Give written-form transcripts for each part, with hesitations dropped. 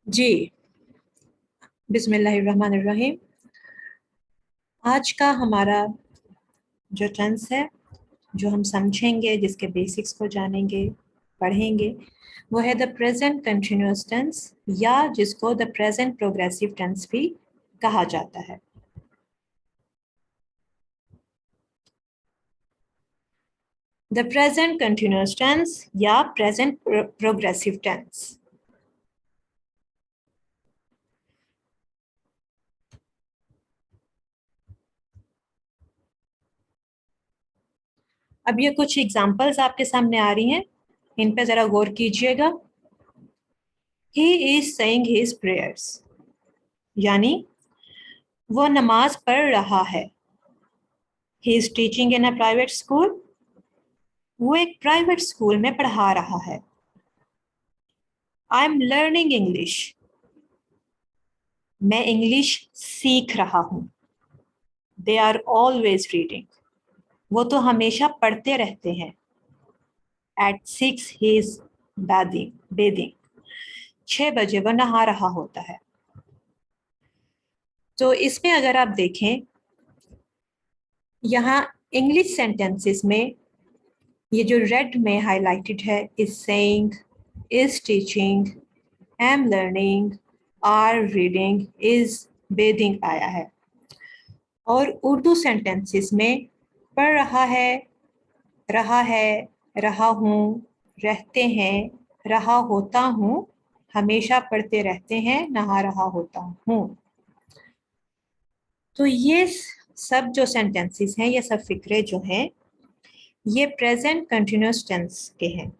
जी, बिस्मिल्लाहिर्रहमानिर्रहीम। आज का हमारा जो टेंस है, जो हम समझेंगे, जिसके बेसिक्स को जानेंगे, पढ़ेंगे, वो है द प्रेजेंट कंटिन्यूअस टेंस, या जिसको द प्रेजेंट प्रोग्रेसिव टेंस भी कहा जाता है। द प्रेजेंट कंटिन्यूअस टेंस या प्रेजेंट प्रोग्रेसिव टेंस। अब ये कुछ एग्जांपल्स आपके सामने आ रही हैं, इन पे जरा गौर कीजिएगा। He is saying his prayers, यानी वो नमाज पढ़ रहा है। He is teaching in a private school, वो एक प्राइवेट स्कूल में पढ़ा रहा है। आई एम लर्निंग इंग्लिश, मैं इंग्लिश सीख रहा हूं। दे आर ऑलवेज रीडिंग, वो तो हमेशा पढ़ते रहते हैं। एट 6 ही इज बेदिंग, 6 बजे वो नहा रहा होता है। तो इसमें अगर आप देखें, यहाँ इंग्लिश सेंटेंसेस में ये जो रेड में हाईलाइटेड है, is saying, is teaching, am learning, are reading, is bathing आया है। और उर्दू सेंटेंसेस में पढ़ रहा है, रहा हूँ, रहते हैं, रहा होता हूँ, हमेशा पढ़ते रहते हैं, नहा रहा होता हूँ। तो ये सब जो सेंटेंसेस हैं, ये सब फिक्रे जो हैं, ये प्रेजेंट कंटिन्यूअस टेंस के हैं।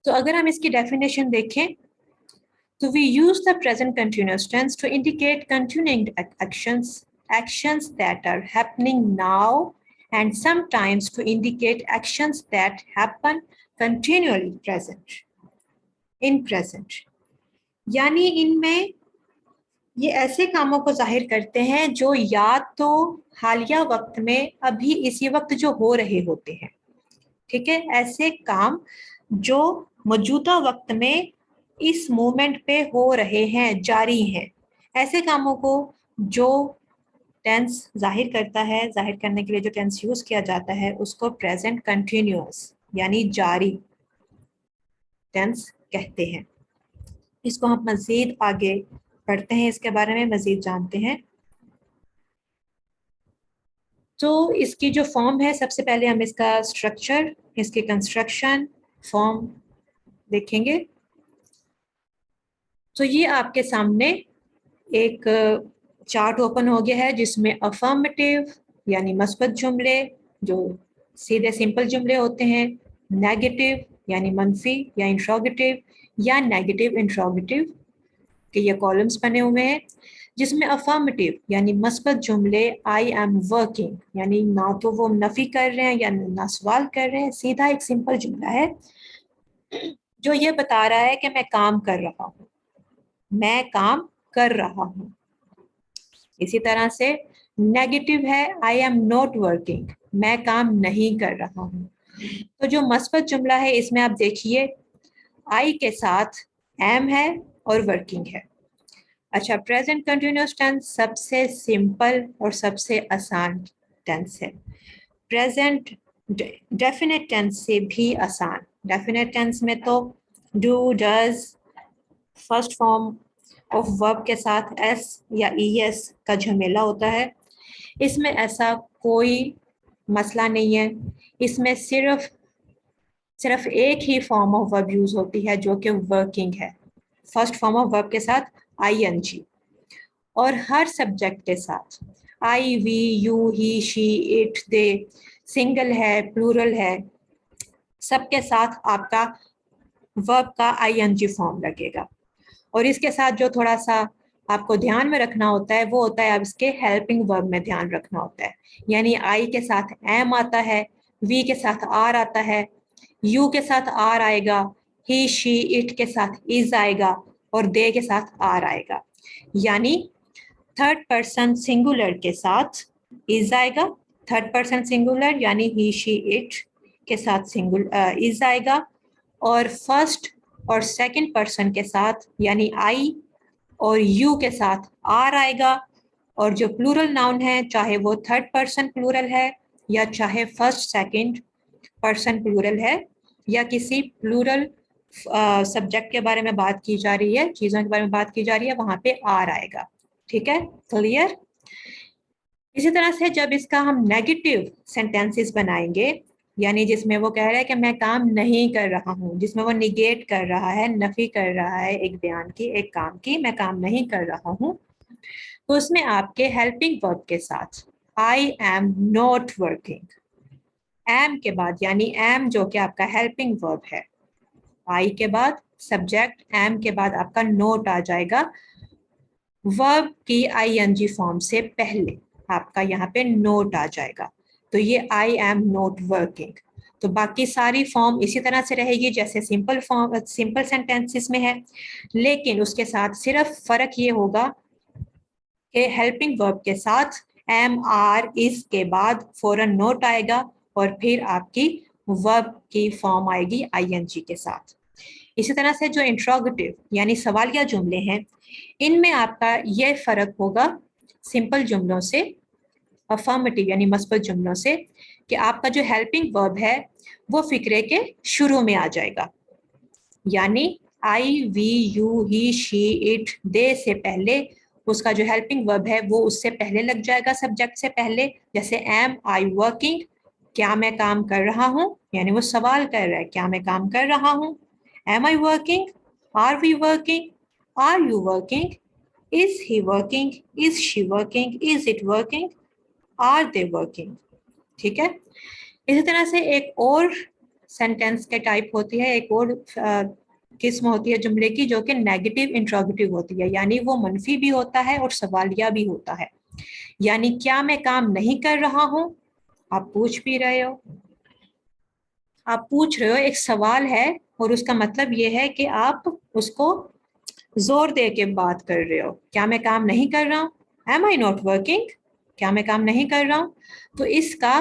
तो अगर हम इसकी डेफिनेशन देखें, तो we use the present continuous tense to indicate continuing actions that are happening now, and sometimes to indicate actions that happen continually in present। यानी इनमें ये ऐसे कामों को जाहिर करते हैं जो या तो हालिया वक्त में, अभी इसी वक्त जो हो रहे होते हैं, ठीक है, ऐसे काम जो मौजूदा वक्त में इस मोमेंट पे हो रहे हैं, जारी हैं, ऐसे कामों को जो टेंस जाहिर करता है, जाहिर करने के लिए जो टेंस यूज किया जाता है, उसको प्रेजेंट कंटिन्यूअस यानी जारी टेंस कहते हैं। इसको हम मजीद आगे पढ़ते हैं, इसके बारे में मजीद जानते हैं। तो इसकी जो फॉर्म है, सबसे पहले हम इसका स्ट्रक्चर, इसकी कंस्ट्रक्शन, फॉर्म देखेंगे। तो ये आपके सामने एक चार्ट ओपन हो गया है, जिसमें अफर्मेटिव यानी मस्बत जुमले, जो सीधे सिंपल जुमले होते हैं, नेगेटिव यानी मनफी या इंट्रोगेटिव, या नेगेटिव इंट्रोगेटिव के ये कॉलम्स बने हुए हैं। जिसमें अफर्मेटिव यानी मस्बत जुमले, आई एम वर्किंग, यानी ना तो वो नफी कर रहे हैं या ना सवाल कर रहे हैं, सीधा एक सिंपल जुमला है जो ये बता रहा है कि मैं काम कर रहा हूँ, मैं काम कर रहा हूँ। इसी तरह से नेगेटिव है, आई एम नॉट वर्किंग, मैं काम नहीं कर रहा हूँ। तो जो मस्बत जुमला है, इसमें आप देखिए आई के साथ एम है और वर्किंग है। अच्छा, प्रेजेंट कंटिन्यूअस टेंस सबसे सिंपल और सबसे आसान टेंस है। प्रेजेंट डेफिनेट टेंस से भी आसान। डेफिनेट टेंस में तो do, does, first form of verb के साथ एस या ईएस का झमेला होता है। इसमें ऐसा कोई मसला नहीं है। इसमें सिर्फ एक ही फॉर्म ऑफ वर्ब यूज होती है, जो कि वर्किंग है, फर्स्ट फॉर्म ऑफ वर्ब के साथ आईएनजी, और हर सब्जेक्ट के साथ I, we, you, he, she, it, they, single है, प्लूरल है, सबके साथ आपका वर्ब का आईएनजी फॉर्म लगेगा। और इसके साथ जो थोड़ा सा आपको ध्यान में रखना होता है, वो होता है अब इसके हेल्पिंग वर्ब में ध्यान रखना होता है। यानी आई के साथ एम आता है, वी के साथ आर आता है, यू के साथ आर आएगा, ही, शी, इट के साथ इज आएगा, और दे के साथ आर आएगा। यानी थर्ड पर्सन सिंगुलर के साथ इज आएगा, थर्ड पर्सन सिंगुलर यानी ही, शी, इट के साथ इज आएगा, और फर्स्ट और सेकंड पर्सन के साथ यानी आई और यू के साथ आर आएगा। और जो प्लूरल नाउन है, चाहे वो थर्ड पर्सन प्लूरल है या चाहे फर्स्ट सेकंड पर्सन प्लूरल है या किसी प्लूरल सब्जेक्ट के बारे में बात की जा रही है, चीजों के बारे में बात की जा रही है, वहां पे आर आएगा। ठीक है, क्लियर। इसी तरह से जब इसका हम नेगेटिव सेंटेंसेस बनाएंगे, यानी जिसमें वो कह रहा है कि मैं काम नहीं कर रहा हूँ, जिसमें वो निगेट कर रहा है, नफी कर रहा है एक बयान की, एक काम की, मैं काम नहीं कर रहा हूँ, तो उसमें आपके हेल्पिंग वर्ब के साथ I am not working, am के बाद यानी एम जो कि आपका हेल्पिंग वर्ब है, आई के बाद सब्जेक्ट, एम के बाद आपका नोट आ जाएगा वर्ब की आईएनजी फॉर्म से पहले आपका यहाँ पे नोट आ जाएगा। तो ये आई एम नॉट वर्किंग। तो बाकी सारी फॉर्म इसी तरह से रहेगी जैसे सिंपल फॉर्म, सिंपल सेंटेंसेस में है, लेकिन उसके साथ सिर्फ फर्क ये होगा कि हेल्पिंग वर्ब के साथ एम आर इस के बाद फौरन नोट आएगा और फिर आपकी वर्ब की फॉर्म आएगी आईएनजी के साथ। इसी तरह से जो इंट्रोगेटिव यानी सवालिया जुमले हैं, इनमें आपका यह फर्क होगा सिंपल जुमलों से, अफर्मेटिव यानी मस्बत जुमलों से, कि आपका जो हेल्पिंग वर्ब है वो फिक्रे के शुरू में आ जाएगा, यानी I we you he she it they से पहले उसका जो हेल्पिंग वर्ब है वो उससे पहले लग जाएगा, सब्जेक्ट से पहले। जैसे एम आई वर्किंग, क्या मैं काम कर रहा हूँ, यानी वो सवाल कर रहा है क्या मैं काम कर रहा हूँ। Am I working, are we working, are you working, is he working, is she working, is it working, are they working. ठीक है, इसी तरह से एक और सेंटेंस के टाइप होती है, एक और किस्म होती है जुमले की जो कि नेगेटिव इंट्रोगेटिव होती है, यानी वो मनफी भी होता है और सवालिया भी होता है। यानी क्या मैं काम नहीं कर रहा हूँ, आप पूछ भी रहे हो, आप पूछ रहे हो, एक सवाल है और उसका मतलब ये है कि आप उसको जोर दे के बात कर रहे हो, क्या मैं काम नहीं कर रहा हूँ, एम आई नॉट वर्किंग, क्या मैं काम नहीं कर रहा हूँ। तो इसका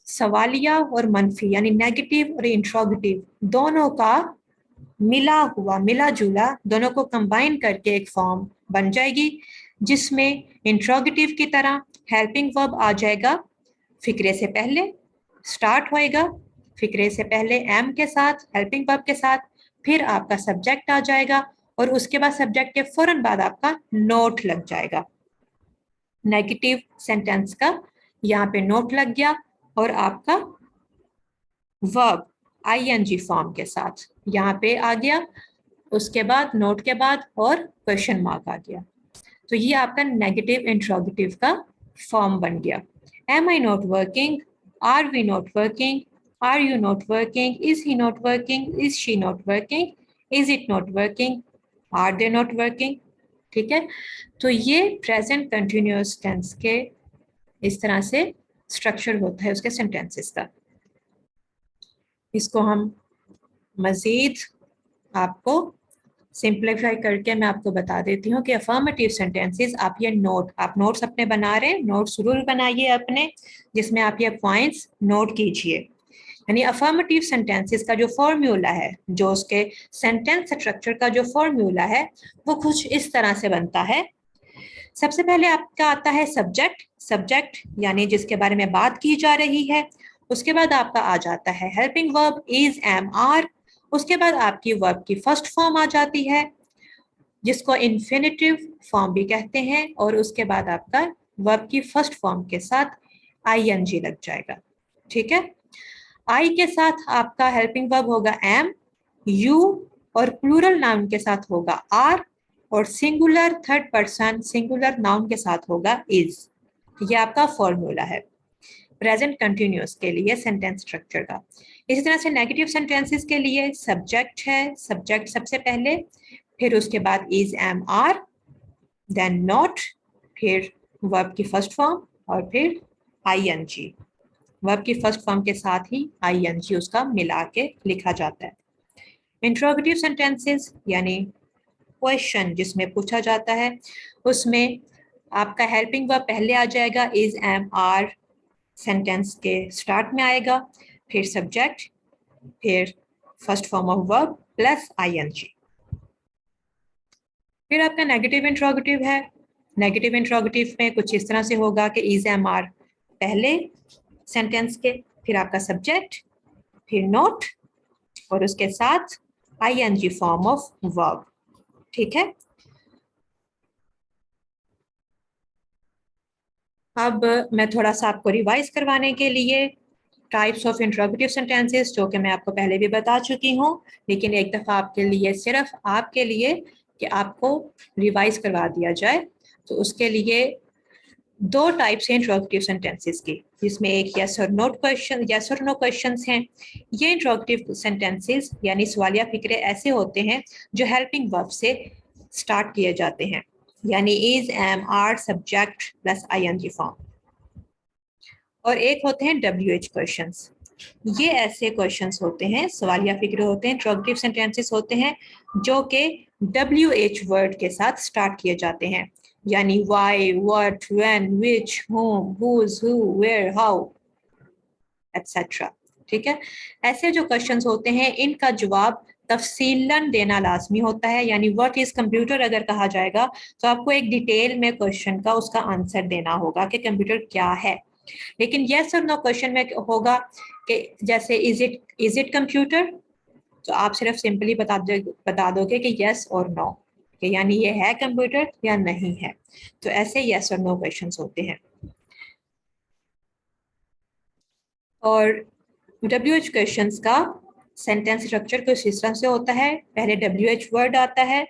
सवालिया और मनफी यानी नेगेटिव और इंट्रोगेटिव दोनों का मिला हुआ, मिला जुला, दोनों को कंबाइन करके एक फॉर्म बन जाएगी, जिसमें इंट्रोगेटिव की तरह हेल्पिंग वर्ब आ जाएगा फिक्रे से पहले, स्टार्ट होएगा फिक्रे से पहले एम के साथ, हेल्पिंग वर्ब के साथ, फिर आपका सब्जेक्ट आ जाएगा और उसके बाद सब्जेक्ट के फौरन बाद आपका नोट लग जाएगा। नेगेटिव सेंटेंस का यहाँ पे नोट लग गया और आपका वर्ब आईएनजी फॉर्म के साथ यहाँ पे आ गया, उसके बाद नोट के बाद और क्वेश्चन मार्क आ गया। तो ये आपका नेगेटिव इंट्रोगेटिव का फॉर्म बन गया। Am I not working, are we not working, are you not working, is he not working, is she not working, is it not working, are they not working. ठीक है, तो ये present continuous tense के इस तरह से structure होता है उसके सेंटेंसेस का। इसको हम मजीद आपको सिंप्लीफाई करके मैं आपको बता देती हूँ कि अफर्मेटिव सेंटेंसेस, आप ये नोट, आप नोट्स अपने बना रहे हैं, नोट्स रूल बनाइए अपने, जिसमें आप ये पॉइंट्स नोट कीजिए। यानी अफर्मेटिव सेंटेंसेस का जो फॉर्मूला है, जो उसके सेंटेंस स्ट्रक्चर का जो फॉर्मूला है, वो कुछ इस तरह से बनता है। सबसे पहले आपका आता है सब्जेक्ट, सब्जेक्ट यानी जिसके बारे में बात की जा रही है। उसके बाद आपका आ जाता है helping verb is, am, are. उसके बाद आपकी वर्ब की फर्स्ट फॉर्म आ जाती है जिसको इन्फिनिटिव फॉर्म भी कहते हैं, और उसके बाद आपका वर्ब की फर्स्ट फॉर्म के साथ आईएनजी लग जाएगा। ठीक है, आई के साथ आपका हेल्पिंग वर्ब होगा एम, यू और प्लूरल नाउन के साथ होगा आर, और singular third person singular noun के साथ होगा इज। ये आपका फॉर्मूला है प्रेजेंट कंटिन्यूअस के लिए सेंटेंस स्ट्रक्चर का। इसी तरह से नेगेटिव सेंटेंसेस के लिए सब्जेक्ट है, सब्जेक्ट सबसे पहले, फिर उसके बाद is, am, are, then not, फिर वर्ब की फर्स्ट फॉर्म और फिर आईएनजी। वर्ब की फर्स्ट फॉर्म के साथ ही आईएनजी उसका मिला के लिखा जाता है। इंट्रोगेटिव सेंटेंसेस यानी क्वेश्चन जिसमें पूछा जाता है, उसमें आपका हेल्पिंग वर्ब पहले आ जाएगा, इज, एम, आर सेंटेंस के स्टार्ट में आएगा, फिर सब्जेक्ट, फिर first form of verb plus ING. फिर आपका नेगेटिव इंट्रोगेटिव है। नेगेटिव इंट्रोगेटिव में कुछ इस तरह से होगा कि इज एम आर पहले सेंटेंस के, फिर आपका सब्जेक्ट, फिर नोट, और उसके साथ आईएनजी फॉर्म ऑफ वर्ब। ठीक है, अब मैं थोड़ा सा आपको रिवाइज करवाने के लिए टाइप्स ऑफ इंट्रोगेटिव सेंटेंसेस, जो कि मैं आपको पहले भी बता चुकी हूँ, लेकिन एक दफ़ा आपके लिए, सिर्फ आपके लिए, कि आपको रिवाइज करवा दिया जाए, तो उसके लिए दो टाइप्स हैं इंट्रोगेटिव सेंटेंसेस की, जिसमें एक यस और नो क्वेश्चन, यस और नो क्वेश्चंस हैं। ये इंट्रोगेटिव सेंटेंसेस यानी सवालिया फिक्रे ऐसे होते हैं जो हेल्पिंग वर्ब से स्टार्ट किए जाते हैं, यानी is, am, are, subject plus ING form. और एक होते हैं WH क्वेश्चंस। ये ऐसे क्वेश्चंस होते हैं, सवालिया फिक्रे होते हैं, इंट्रोगेटिव सेंटेंसेस होते हैं जो कि WH वर्ड के साथ स्टार्ट किए जाते हैं, यानी why, what, when, which, whom, whose, who, where, how, etc. ठीक है, ऐसे जो क्वेश्चंस होते हैं इनका जवाब तफसीलन देना लाजमी होता है, यानी व्हाट इज कंप्यूटर अगर कहा जाएगा तो आपको एक डिटेल में क्वेश्चन का उसका आंसर देना होगा कि कंप्यूटर क्या है। लेकिन यस और नो क्वेश्चन में होगा कि जैसे इज इट कंप्यूटर, तो आप सिर्फ सिंपली बता दोगे कि यस और नो, कि यानी ये है कंप्यूटर या नहीं है। तो ऐसे यस और नो क्वेश्चंस होते हैं। और WH क्वेश्चंस का सेंटेंस स्ट्रक्चर कुछ इस तरह से होता है, पहले WH वर्ड आता है,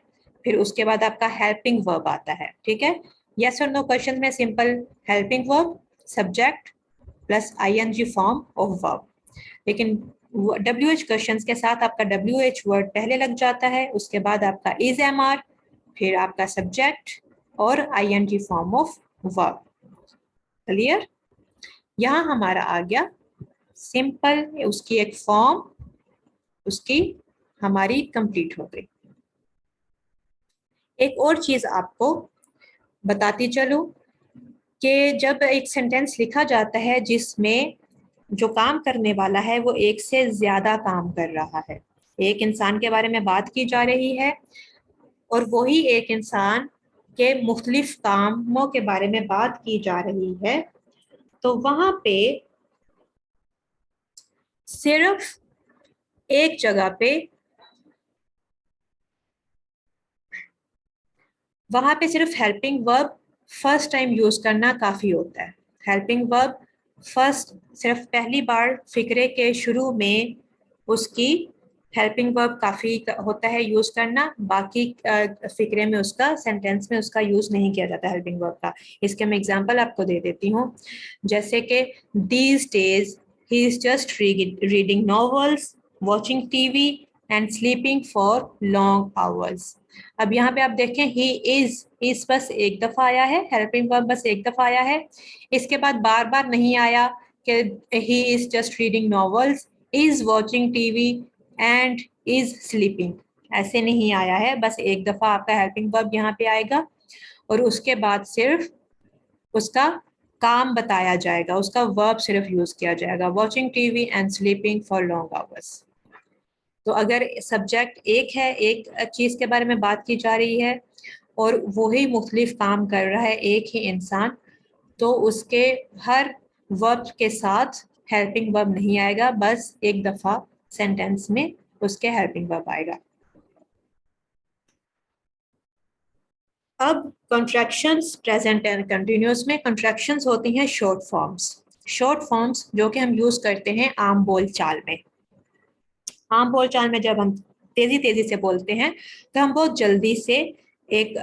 फिर उसके बाद आपका हेल्पिंग वर्ब आता है। ठीक है, यस और नो क्वेश्चन में simple helping verb, subject plus ING form of verb. लेकिन WH क्वेश्चंस के साथ आपका WH वर्ड पहले लग जाता है, उसके बाद आपका इज, एम, आर, फिर आपका सब्जेक्ट और ING form of verb. Clear? यहाँ हमारा आ गया सिंपल, उसकी एक फॉर्म, उसकी हमारी कंप्लीट हो गई। एक और चीज आपको बताती चलूं कि जब एक सेंटेंस लिखा जाता है जिसमें जो काम करने वाला है वो एक से ज्यादा काम कर रहा है, एक इंसान के बारे में बात की जा रही है और वही एक इंसान के मुख्तलिफ कामों के बारे में बात की जा रही है, तो वहां पे सिर्फ एक जगह पे, वहां पे सिर्फ helping verb first time use करना काफी होता है। हेल्पिंग वर्ब फर्स्ट, सिर्फ पहली बार फिक्रे के शुरू में उसकी हेल्पिंग वर्ब काफी होता है यूज करना, बाकी फिक्रे में उसका, सेंटेंस में उसका यूज नहीं किया जाता हेल्पिंग वर्ब का। इसके मैं एग्जांपल आपको दे देती हूँ, जैसे कि these days he is just reading novels, watching TV and sleeping for long hours. अब यहाँ पे आप देखें ही इज बस एक दफा आया है, हेल्पिंग वर्ब बस एक दफा आया है, इसके बाद बार बार नहीं आया कि he is just reading novels, is watching TV and is sleeping, ऐसे नहीं आया है, बस एक दफा आपका हेल्पिंग वर्ब यहाँ पे आएगा और उसके बाद सिर्फ उसका काम बताया जाएगा, उसका वर्ब सिर्फ यूज किया जाएगा, watching TV and sleeping for long hours. तो अगर सब्जेक्ट एक है, एक चीज के बारे में बात की जा रही है और वही मुख्तलिफ काम कर रहा है एक ही इंसान, तो उसके हर वर्ब के साथ हेल्पिंग वर्ब नहीं आएगा, बस एक दफा सेंटेंस में उसके हेल्पिंग वर्ब आएगा। अब कॉन्ट्रैक्शंस, प्रेजेंट एंड कंटिन्यूअस में कॉन्ट्रैक्शंस होती हैं शॉर्ट फॉर्म्स। शॉर्ट फॉर्म्स जो कि हम यूज करते हैं आम बोल चाल में। आम बोल चाल में जब हम तेजी तेजी से बोलते हैं तो हम बहुत जल्दी से एक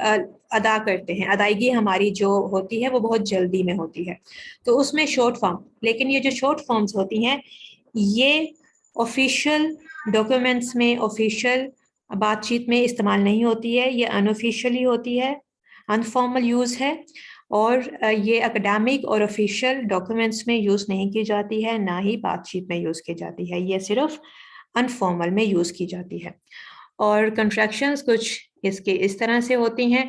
अदा करते हैं, अदायगी हमारी जो होती है वो बहुत जल्दी में होती है, तो उसमें शॉर्ट फॉर्म। लेकिन ये जो शॉर्ट फॉर्म्स होती हैं ये ऑफिशियल डॉक्यूमेंट्स में, ऑफिशियल बातचीत में इस्तेमाल नहीं होती है, ये अनऑफिशियली होती है, अनफॉर्मल यूज़ है, और ये एकेडमिक और ऑफिशियल डॉक्यूमेंट्स में यूज़ नहीं की जाती है, ना ही बातचीत में यूज़ की जाती है, ये सिर्फ अनफॉर्मल में यूज़ की जाती है। और कंट्रैक्शंस कुछ इसके इस तरह से होती हैं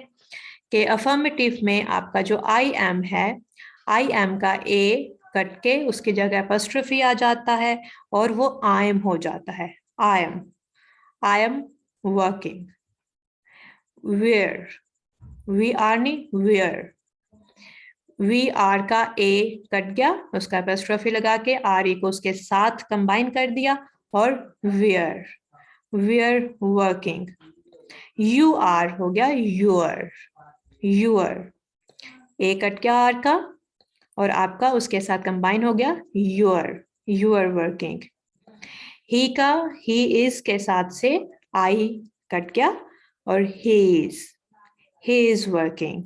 कि अफर्मेटिव में आपका जो आई एम है, आई एम का ए कट के उसकी जगह अपॉस्ट्रोफी आ जाता है और वो आई एम हो जाता है। I am working. Where, we are नहीं, where, वी आर का ए कट गया, उसका एपोस्ट्रोफी लगा के आर ई को उसके साथ कंबाइन कर दिया और we're, we're working. You are हो गया यूर, यूर, ए कट गया आर का और आपका उसके साथ कंबाइन हो गया यूर, यूर वर्किंग। ही का ही इज के साथ से आई कट गया और ही इज वर्किंग।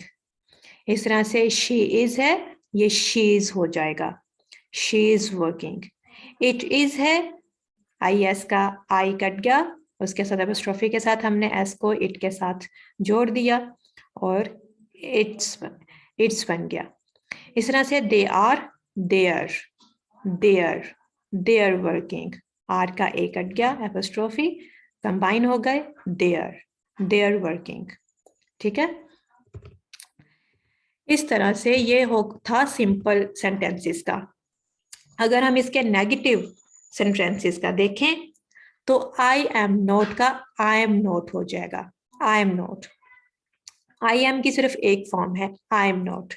इस तरह से शी इज है, ये शी इज हो जाएगा, she is working. It is है, आई एस का आई कट गया, उसके साथ एपोस्ट्रोफी के साथ हमने एस को इट के साथ जोड़ दिया और इट्स बन गया। इस तरह से they are they're, they're, they're working, are का ए कट गया, एपोस्ट्रोफी कंबाइन हो गए, देयर, देयर वर्किंग। ठीक है, इस तरह से ये हो था सिंपल सेंटेंसेस का। अगर हम इसके नेगेटिव सेंटेंसेस का देखें तो आई एम नॉट का आई एम नॉट हो जाएगा, आई एम नॉट। आई एम की सिर्फ एक फॉर्म है आई एम नॉट,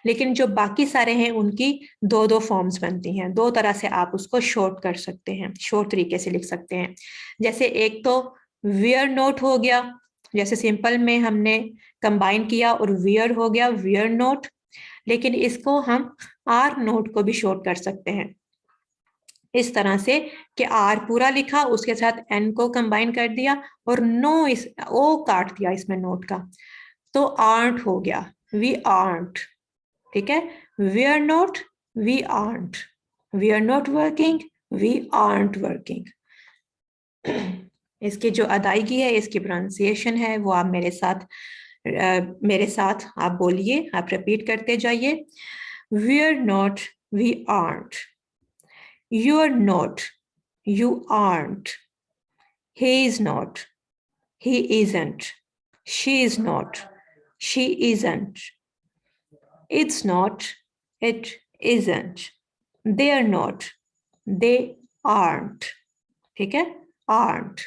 लेकिन जो बाकी सारे हैं उनकी दो दो फॉर्म्स बनती हैं। दो तरह से आप उसको शॉर्ट कर सकते हैं, शॉर्ट तरीके से लिख सकते हैं। जैसे एक तो वियर नोट हो गया, जैसे सिंपल में हमने कंबाइन किया और वियर हो गया वियर नोट, लेकिन इसको हम आर नोट को भी शॉर्ट कर सकते हैं इस तरह से कि आर पूरा लिखा, उसके साथ एन को कंबाइन कर दिया और नो इस ओ काट दिया इसमें नोट का, तो आर्ट हो गया, वी आर्ट। ठीक है, we are not, we aren't, we are not working, we aren't working. इसकी जो अदायगी है, इसकी प्रोनाउंसिएशन है, वो आप मेरे साथ आप बोलिए, आप रिपीट करते जाइए। We are not, we aren't, you are not, you aren't, he is not, he isn't, she is not, she isn't, it's not, it isn't, they are not, they aren't। ठीक है, aren't।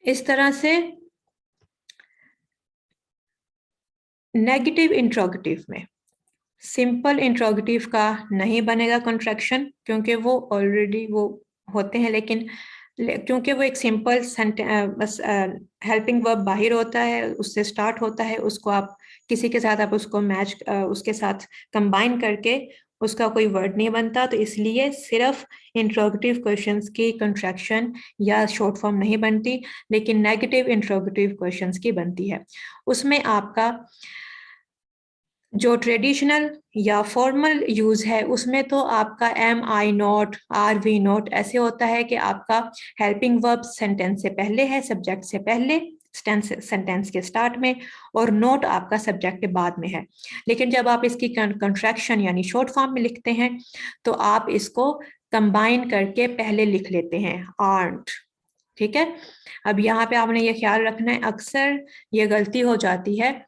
इस तरह से negative interrogative में simple interrogative का नहीं बनेगा contraction, क्योंकि वो ऑलरेडी वो होते हैं, लेकिन क्योंकि वो एक सिंपल बस हेल्पिंग वर्ब बाहर होता है, उससे स्टार्ट होता है, उसको आप किसी के साथ आप उसको मैच उसके साथ कंबाइन करके उसका कोई वर्ड नहीं बनता, तो इसलिए सिर्फ इंट्रोगेटिव क्वेश्चंस की कॉन्ट्रैक्शन या शॉर्ट फॉर्म नहीं बनती, लेकिन नेगेटिव इंट्रोगेटिव क्वेश्चंस की बनती है। उसमें आपका जो ट्रेडिशनल या फॉर्मल यूज है उसमें तो आपका am I not, are we not ऐसे होता है कि आपका हेल्पिंग वर्ब सेंटेंस से पहले है, सब्जेक्ट से पहले, सेंटेंस के स्टार्ट में, और नोट आपका सब्जेक्ट के बाद में है। लेकिन जब आप इसकी कंट्रैक्शन यानी शॉर्ट फॉर्म में लिखते हैं तो आप इसको कंबाइन करके पहले लिख लेते हैं, आर्ट। ठीक है, अब यहाँ पे आपने ये ख्याल रखना है, अक्सर ये गलती हो जाती है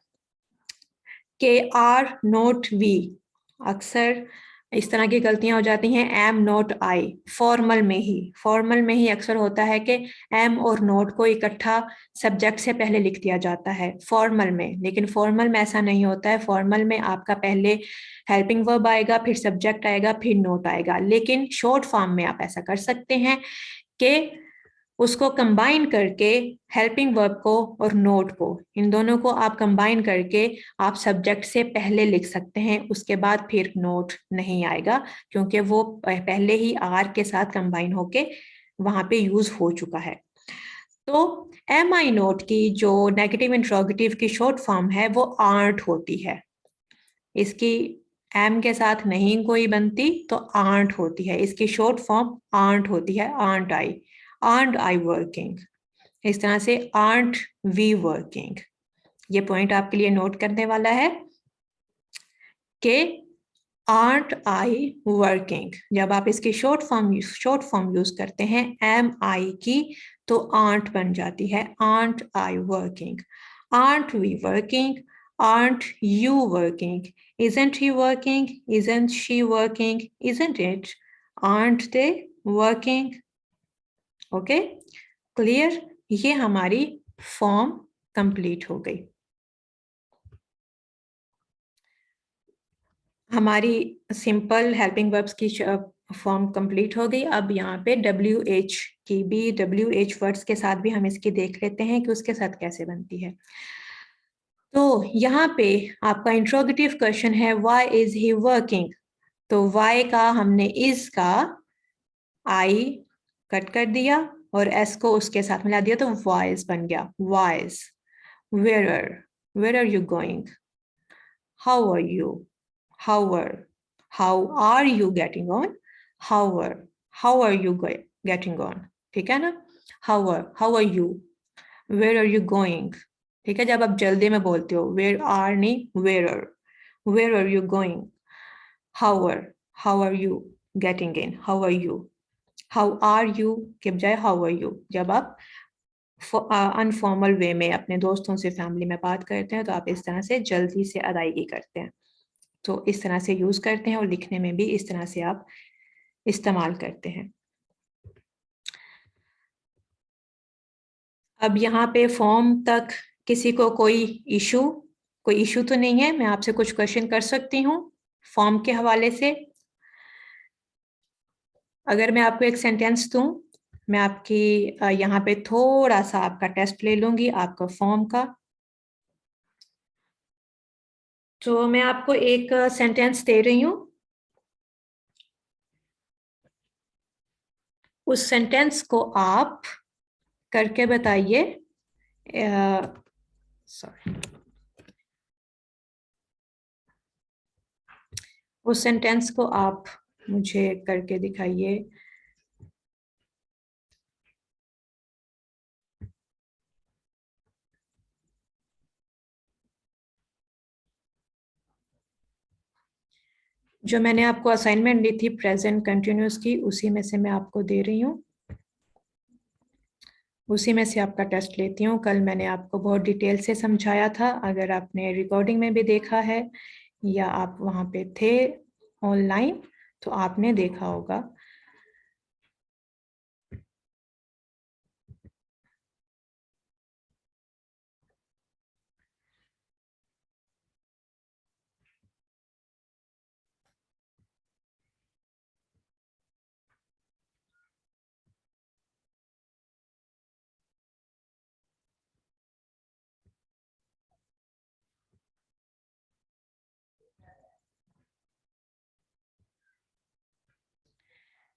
के आर नोट वी, अक्सर इस तरह की गलतियां हो जाती हैं, एम नोट आई, फॉर्मल में ही अक्सर होता है कि एम और नोट को इकट्ठा सब्जेक्ट से पहले लिख दिया जाता है फॉर्मल में, लेकिन फॉर्मल में ऐसा नहीं होता है। फॉर्मल में आपका पहले हेल्पिंग वर्ब आएगा, फिर सब्जेक्ट आएगा, फिर नोट आएगा, लेकिन शॉर्ट फॉर्म में आप ऐसा कर सकते हैं कि उसको कंबाइन करके हेल्पिंग वर्ब को और नोट को, इन दोनों को आप कंबाइन करके आप सब्जेक्ट से पहले लिख सकते हैं, उसके बाद फिर नोट नहीं आएगा, क्योंकि वो पहले ही आर के साथ कंबाइन होके वहां पे यूज हो चुका है। तो एम आई नोट की जो नेगेटिव इंट्रोगेटिव की शॉर्ट फॉर्म है वो आर्ट होती है, इसकी एम के साथ नहीं कोई बनती तो आर्ट होती है, इसकी शॉर्ट फॉर्म आर्ट होती है, art I, aren't I working। इस तरह से aren't we working। ये पॉइंट आपके लिए नोट करने वाला है कि aren't I working, जब आप इसकी शॉर्ट फॉर्म यूज करते हैं am I की, तो aren't बन जाती है, aren't I working, aren't we working, aren't you working, isn't he working, isn't she working, isn't it aren't they working? Okay, clear? ये हमारी फॉर्म कंप्लीट हो गई। हमारी सिंपल हेल्पिंग वर्ब्स की फॉर्म कंप्लीट हो गई। अब यहाँ पे WH की भी, WH वर्ड्स के साथ भी हम इसकी देख लेते हैं कि उसके साथ कैसे बनती है। तो यहाँ पे आपका इंट्रोगेटिव क्वेश्चन है व्हाई इज ही वर्किंग। तो वाई का हमने इज का आई कट कर दिया और एस को उसके साथ मिला दिया, तो वाइज बन गया। वाइज, where are you going, how are you, how are you getting on, how are you getting on, ठीक है ना। How are you, where are you going, ठीक है। जब आप जल्दी में बोलते हो वेयर आर नहीं, where are you going, how are you getting in, how are you के बजाय हाउ आर यू। जब आप अनफॉर्मल वे में अपने दोस्तों से, फैमिली में बात करते हैं तो आप इस तरह से जल्दी से अदायगी करते हैं, तो इस तरह से यूज करते हैं और लिखने में भी इस तरह से आप इस्तेमाल करते हैं। अब यहाँ पे फॉर्म तक किसी को कोई इशू तो नहीं है? मैं आपसे कुछ क्वेश्चन कर सकती हूँ फॉर्म के हवाले से। अगर मैं आपको एक सेंटेंस दूं, मैं आपकी यहाँ पे थोड़ा सा आपका टेस्ट ले लूंगी आपका फॉर्म का। तो मैं आपको एक सेंटेंस दे रही हूँ, उस सेंटेंस को आप करके बताइए। सॉरी, उस सेंटेंस को आप मुझे करके दिखाइए। जो मैंने आपको असाइनमेंट दी थी प्रेजेंट कंटिन्यूअस की, उसी में से मैं आपको दे रही हूँ, उसी में से आपका टेस्ट लेती हूँ। कल मैंने आपको बहुत डिटेल से समझाया था, अगर आपने रिकॉर्डिंग में भी देखा है या आप वहाँ पे थे ऑनलाइन तो आपने देखा होगा।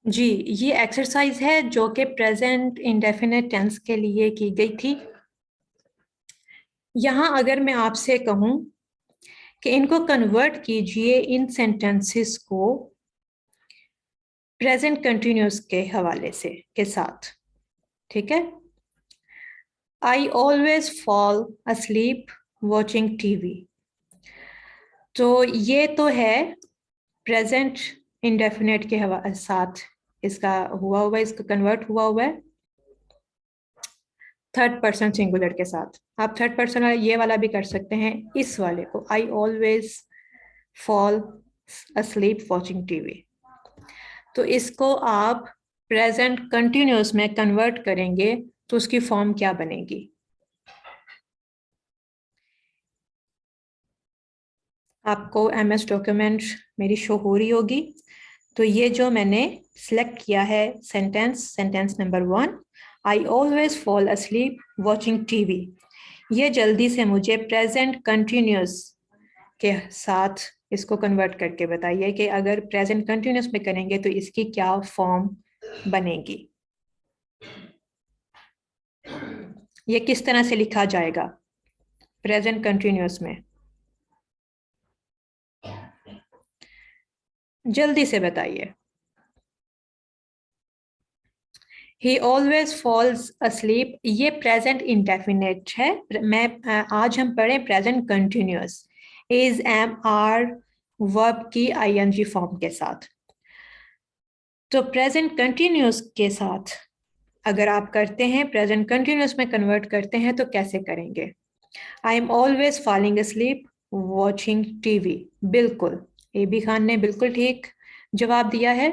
जी, ये एक्सरसाइज है जो कि प्रेजेंट इंडेफिनिट टेंस के लिए की गई थी। यहाँ अगर मैं आपसे कहूँ कि इनको कन्वर्ट कीजिए इन सेंटेंसेस को प्रेजेंट कंटिन्यूअस के हवाले से के साथ, ठीक है। I always fall asleep watching TV. तो ये तो है प्रेजेंट इंडेफिनिट के साथ इसका हुआ हुआ, इसका कन्वर्ट हुआ हुआ है थर्ड पर्सन सिंगुलर के साथ। आप थर्ड पर्सन वाला ये वाला भी कर सकते हैं, इस वाले को, I always fall asleep watching TV. तो इसको आप प्रेजेंट कंटिन्यूअस में कन्वर्ट करेंगे तो उसकी फॉर्म क्या बनेगी? आपको MS डॉक्यूमेंट मेरी शो हो रही होगी। तो ये जो मैंने सिलेक्ट किया है sentence number 1, I always fall asleep watching TV, ये जल्दी से मुझे प्रेजेंट कंटिन्यूअस के साथ इसको कन्वर्ट करके बताइए कि अगर प्रेजेंट कंटिन्यूअस में करेंगे तो इसकी क्या फॉर्म बनेगी, ये किस तरह से लिखा जाएगा प्रेजेंट कंटिन्यूअस में? जल्दी से बताइए। ही ऑलवेज फॉल्स asleep, ये प्रेजेंट इंडेफिनिट है। मैं आज हम पढ़े present continuous, is am are verb की ING फॉर्म के साथ। तो प्रेजेंट कंटिन्यूअस के साथ अगर आप करते हैं, प्रेजेंट कंटिन्यूअस में कन्वर्ट करते हैं तो कैसे करेंगे? I am always falling asleep watching TV. बिल्कुल, AB खान ने बिल्कुल ठीक जवाब दिया है।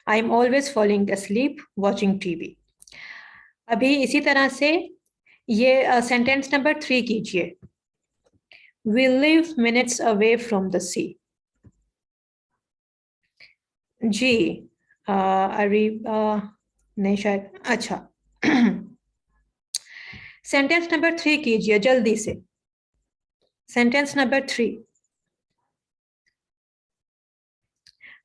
I am always falling asleep watching TV. अभी इसी तरह से ये सेंटेंस नंबर 3 कीजिए। We live minutes away from the sea. जी अरे नहीं शायद, अच्छा। सेंटेंस नंबर 3 कीजिए जल्दी से। Sentence number 3।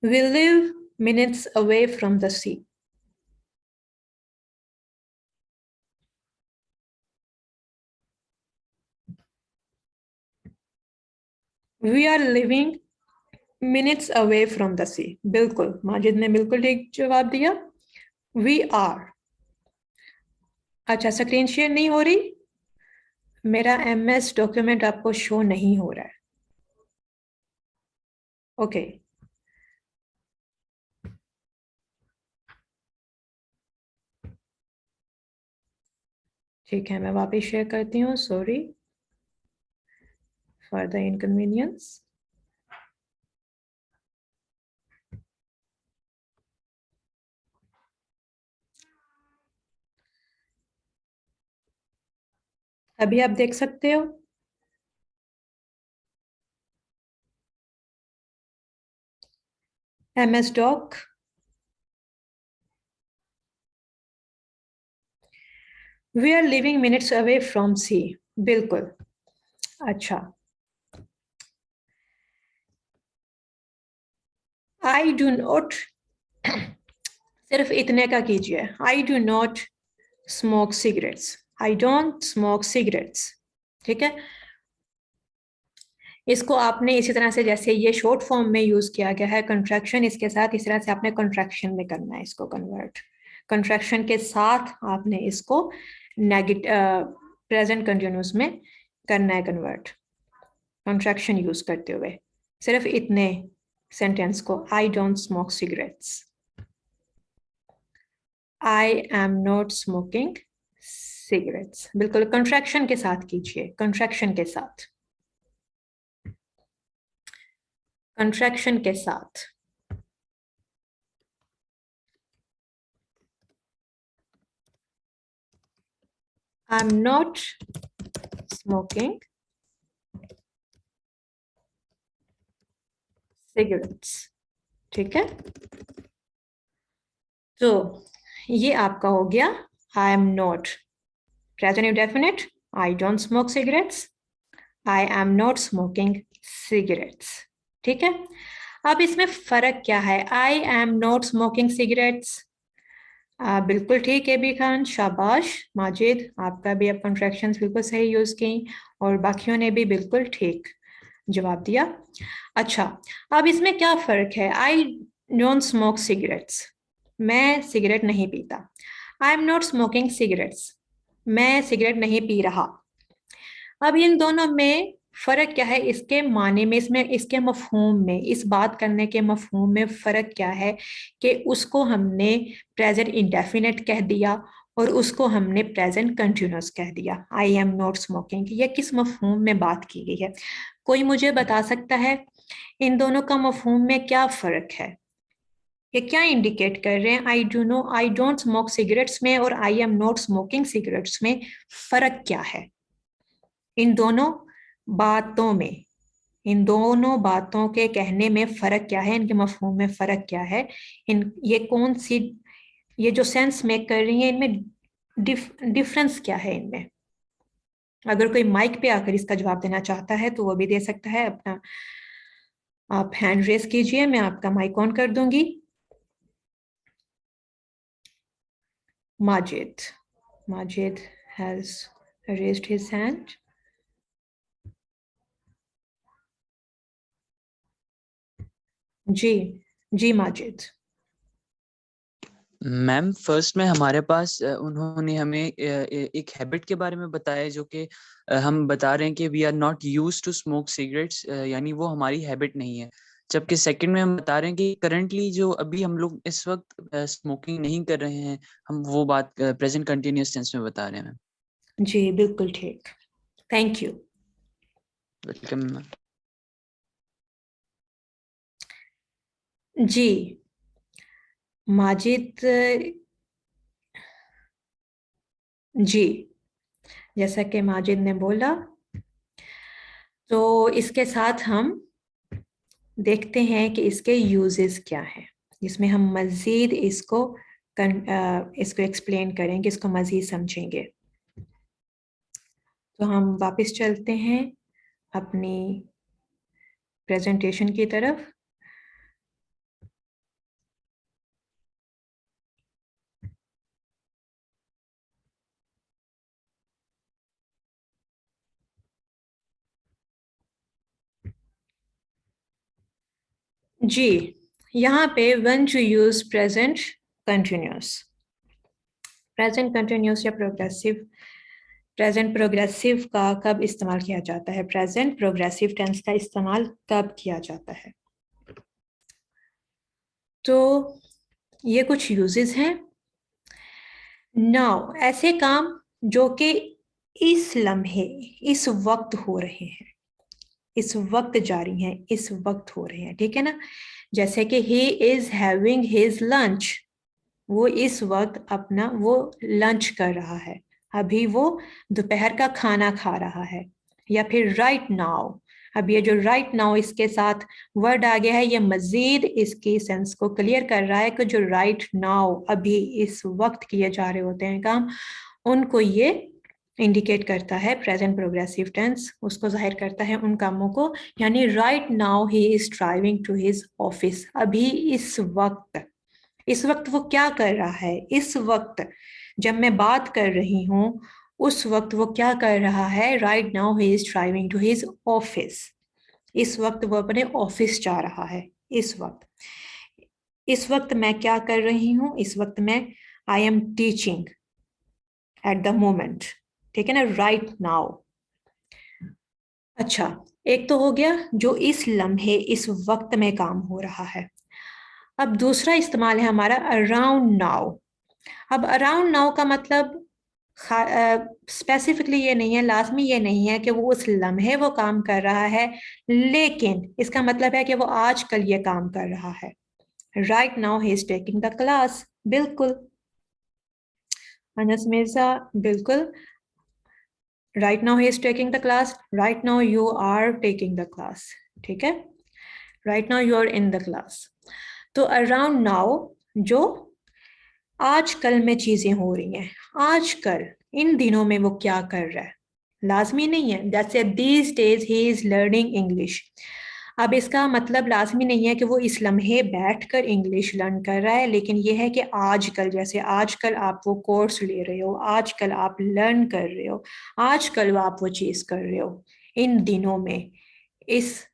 We live minutes away from the sea. We are living minutes away from the sea. बिल्कुल, माजिद ने बिल्कुल ठीक जवाब दिया। We are। अच्छा, स्क्रीन शेयर नहीं हो रही, मेरा MS डॉक्यूमेंट आपको शो नहीं हो रहा है। ओके, ठीक है, मैं वापस शेयर करती हूँ। Sorry for the inconvenience. अभी आप देख सकते हो। MS doc. We are living minutes away from sea. बिल्कुल। अच्छा, आई डू नॉट, सिर्फ इतने का कीजिए। I do not smoke cigarettes. I don't smoke cigarettes. ठीक है, इसको आपने इसी तरह से, जैसे ये शॉर्ट फॉर्म में यूज किया गया है कंट्रैक्शन इसके साथ, इस तरह से आपने कंट्रैक्शन में करना है इसको कन्वर्ट। कंट्रैक्शन के साथ आपने इसको प्रेजेंट कंटिन्यूस में करना है कन्वर्ट, कंट्रैक्शन यूज करते हुए। सिर्फ इतने सेंटेंस को, आई don't smoke cigarettes, I am not smoking cigarettes. बिल्कुल कंट्रैक्शन के साथ कीजिए, कंट्रैक्शन के साथ, कंट्रैक्शन के साथ। I am not smoking cigarettes. ठीक है, तो ये आपका हो गया आई am not present indefinite. I don't smoke cigarettes, I am not smoking cigarettes. ठीक है, अब इसमें फर्क क्या है? I am not smoking cigarettes, बिल्कुल ठीक है बी खान, शाबाश। माजिद, आपका भी अब कॉन्ट्रैक्शंस बिल्कुल सही यूज की, और बाकियों ने भी बिल्कुल ठीक जवाब दिया। अच्छा, अब इसमें क्या फर्क है? आई डोंट स्मोक सिगरेट्स, मैं सिगरेट नहीं पीता। आई एम नॉट स्मोकिंग सिगरेट्स, मैं सिगरेट नहीं पी रहा। अब इन दोनों में फर्क क्या है? इसके माने में, इसमें इसके मफहूम में, इस बात करने के मफहूम में फर्क क्या है कि उसको हमने प्रेजेंट इंडेफिनिट कह दिया और उसको हमने प्रेजेंट कंटिन्यूअस कह दिया। आई एम नॉट स्मोकिंग, ये किस मफहूम में बात की गई है? कोई मुझे बता सकता है इन दोनों का मफहूम में क्या फर्क है? ये क्या इंडिकेट कर रहे हैं? I do know, I don't smoke cigarettes में और I am not smoking cigarettes में फर्क क्या है? इन दोनों बातों में, इन दोनों बातों के कहने में फर्क क्या है? इनके मफहूम में फर्क क्या है? इन ये कौन सी, ये जो सेंस मेक कर रही है, इनमें डिफरेंस क्या है इनमें? अगर कोई माइक पे आकर इसका जवाब देना चाहता है तो वो भी दे सकता है अपना। आप हैंड रेस कीजिए, मैं आपका माइक ऑन कर दूंगी। Majid, Majid has raised his hand. जी, जी माजिद। मैम, फर्स्ट में हमारे पास उन्होंने हमें एक हैबिट के बारे में बताया, जो कि हम बता रहे हैं कि we are not use to smoke cigarettes, यानी वो हमारी हैबिट नहीं है। जबकि सेकंड में हम बता रहे हैं कि करंटली जो अभी हम लोग इस वक्त स्मोकिंग नहीं कर रहे हैं, हम वो बात प्रेजेंट कंटिन्यूअस टेंस में बता रहे हैं मैम। जी बिल्कुल ठीक, थैंक यू। Welcome ma'am. जी माजिद जी, जैसा कि माजिद ने बोला, तो इसके साथ हम देखते हैं कि इसके यूजेस क्या हैं, जिसमें हम मज़ीद इसको एक्सप्लेन करेंगे, इसको मज़ीद समझेंगे। तो हम वापस चलते हैं अपनी प्रेजेंटेशन की तरफ। जी, यहाँ पे when to use present continuous या प्रेजेंट प्रोग्रेसिव का कब इस्तेमाल किया जाता है, प्रेजेंट प्रोग्रेसिव टेंस का इस्तेमाल कब किया जाता है। तो ये कुछ यूजेस हैं। नाउ, ऐसे काम जो कि इस लम्हे, इस वक्त हो रहे हैं, इस वक्त जारी हैं, इस वक्त हो रहे हैं, ठीक है ना। जैसे कि he is having his lunch, वो इस वक्त अपना वो लंच कर रहा है, अभी वो दोपहर का खाना खा रहा है। या फिर राइट नाउ, अब ये जो राइट नाउ इसके साथ वर्ड आ गया है, ये मजीद इसकी सेंस को क्लियर कर रहा है कि जो राइट नाउ अभी इस वक्त किए जा रहे होते हैं काम, उनको ये इंडिकेट करता है। प्रेजेंट प्रोग्रेसिव टेंस उसको जाहिर करता है, उन कामों को। यानी right now he is driving to his office, अभी इस वक्त वो क्या कर रहा है, इस वक्त जब मैं बात कर रही हूँ उस वक्त वो क्या कर रहा है, right now he is driving to his office, इस वक्त वो अपने ऑफिस जा रहा है। इस वक्त मैं क्या कर रही हूँ, इस वक्त मैं I am teaching at the moment, ठीक है ना, राइट नाउ। अच्छा, एक तो हो गया जो इस लम्हे, इस वक्त में काम हो रहा है। अब दूसरा इस्तेमाल है हमारा अराउंड नाउ। अब अराउंड नाउ का मतलब स्पेसिफिकली ये नहीं है, लाजमी ये नहीं है कि वो उस लम्हे वो काम कर रहा है, लेकिन इसका मतलब है कि वो आजकल ये काम कर रहा है। Right now he is taking the class, बिल्कुल। अनस मिर्जा, बिल्कुल। Right now he is taking the class, right now you are taking the class, ठीक है। Right now you are in the class. तो अराउंड नाउ जो आजकल में चीजें हो रही हैं, आजकल इन दिनों में वो क्या कर रहा है, लाजमी नहीं है। जैसे these days he is learning English, अब इसका मतलब लाजमी नहीं है कि वो इस लम्हे बैठकर इंग्लिश लर्न कर रहा है, लेकिन ये है कि आजकल, जैसे आजकल आप वो कोर्स ले रहे हो, आजकल आप लर्न कर रहे हो, आजकल आप वो चीज़ कर रहे हो, इन दिनों में, इस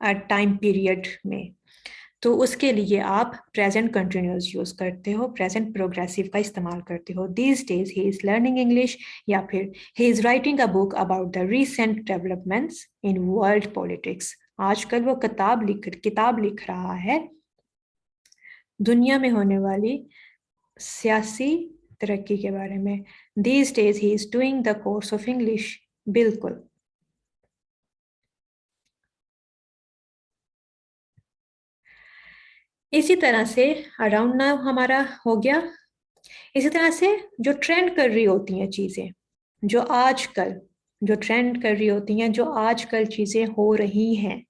टाइम पीरियड में। तो उसके लिए आप प्रेजेंट कंटिन्यूस यूज करते हो, प्रेजेंट प्रोग्रेसिव का इस्तेमाल करते हो। These days he is learning English, या फिर he is writing a book about the recent developments in world politics, आजकल वो किताब लिख रहा है दुनिया में होने वाली सियासी तरक्की के बारे में। These days he is doing the course of English, बिल्कुल। इसी तरह से अराउंड नाउ हमारा हो गया। इसी तरह से जो ट्रेंड कर रही होती हैं चीजें, जो ट्रेंड कर रही होती हैं, जो आजकल चीजें हो रही हैं,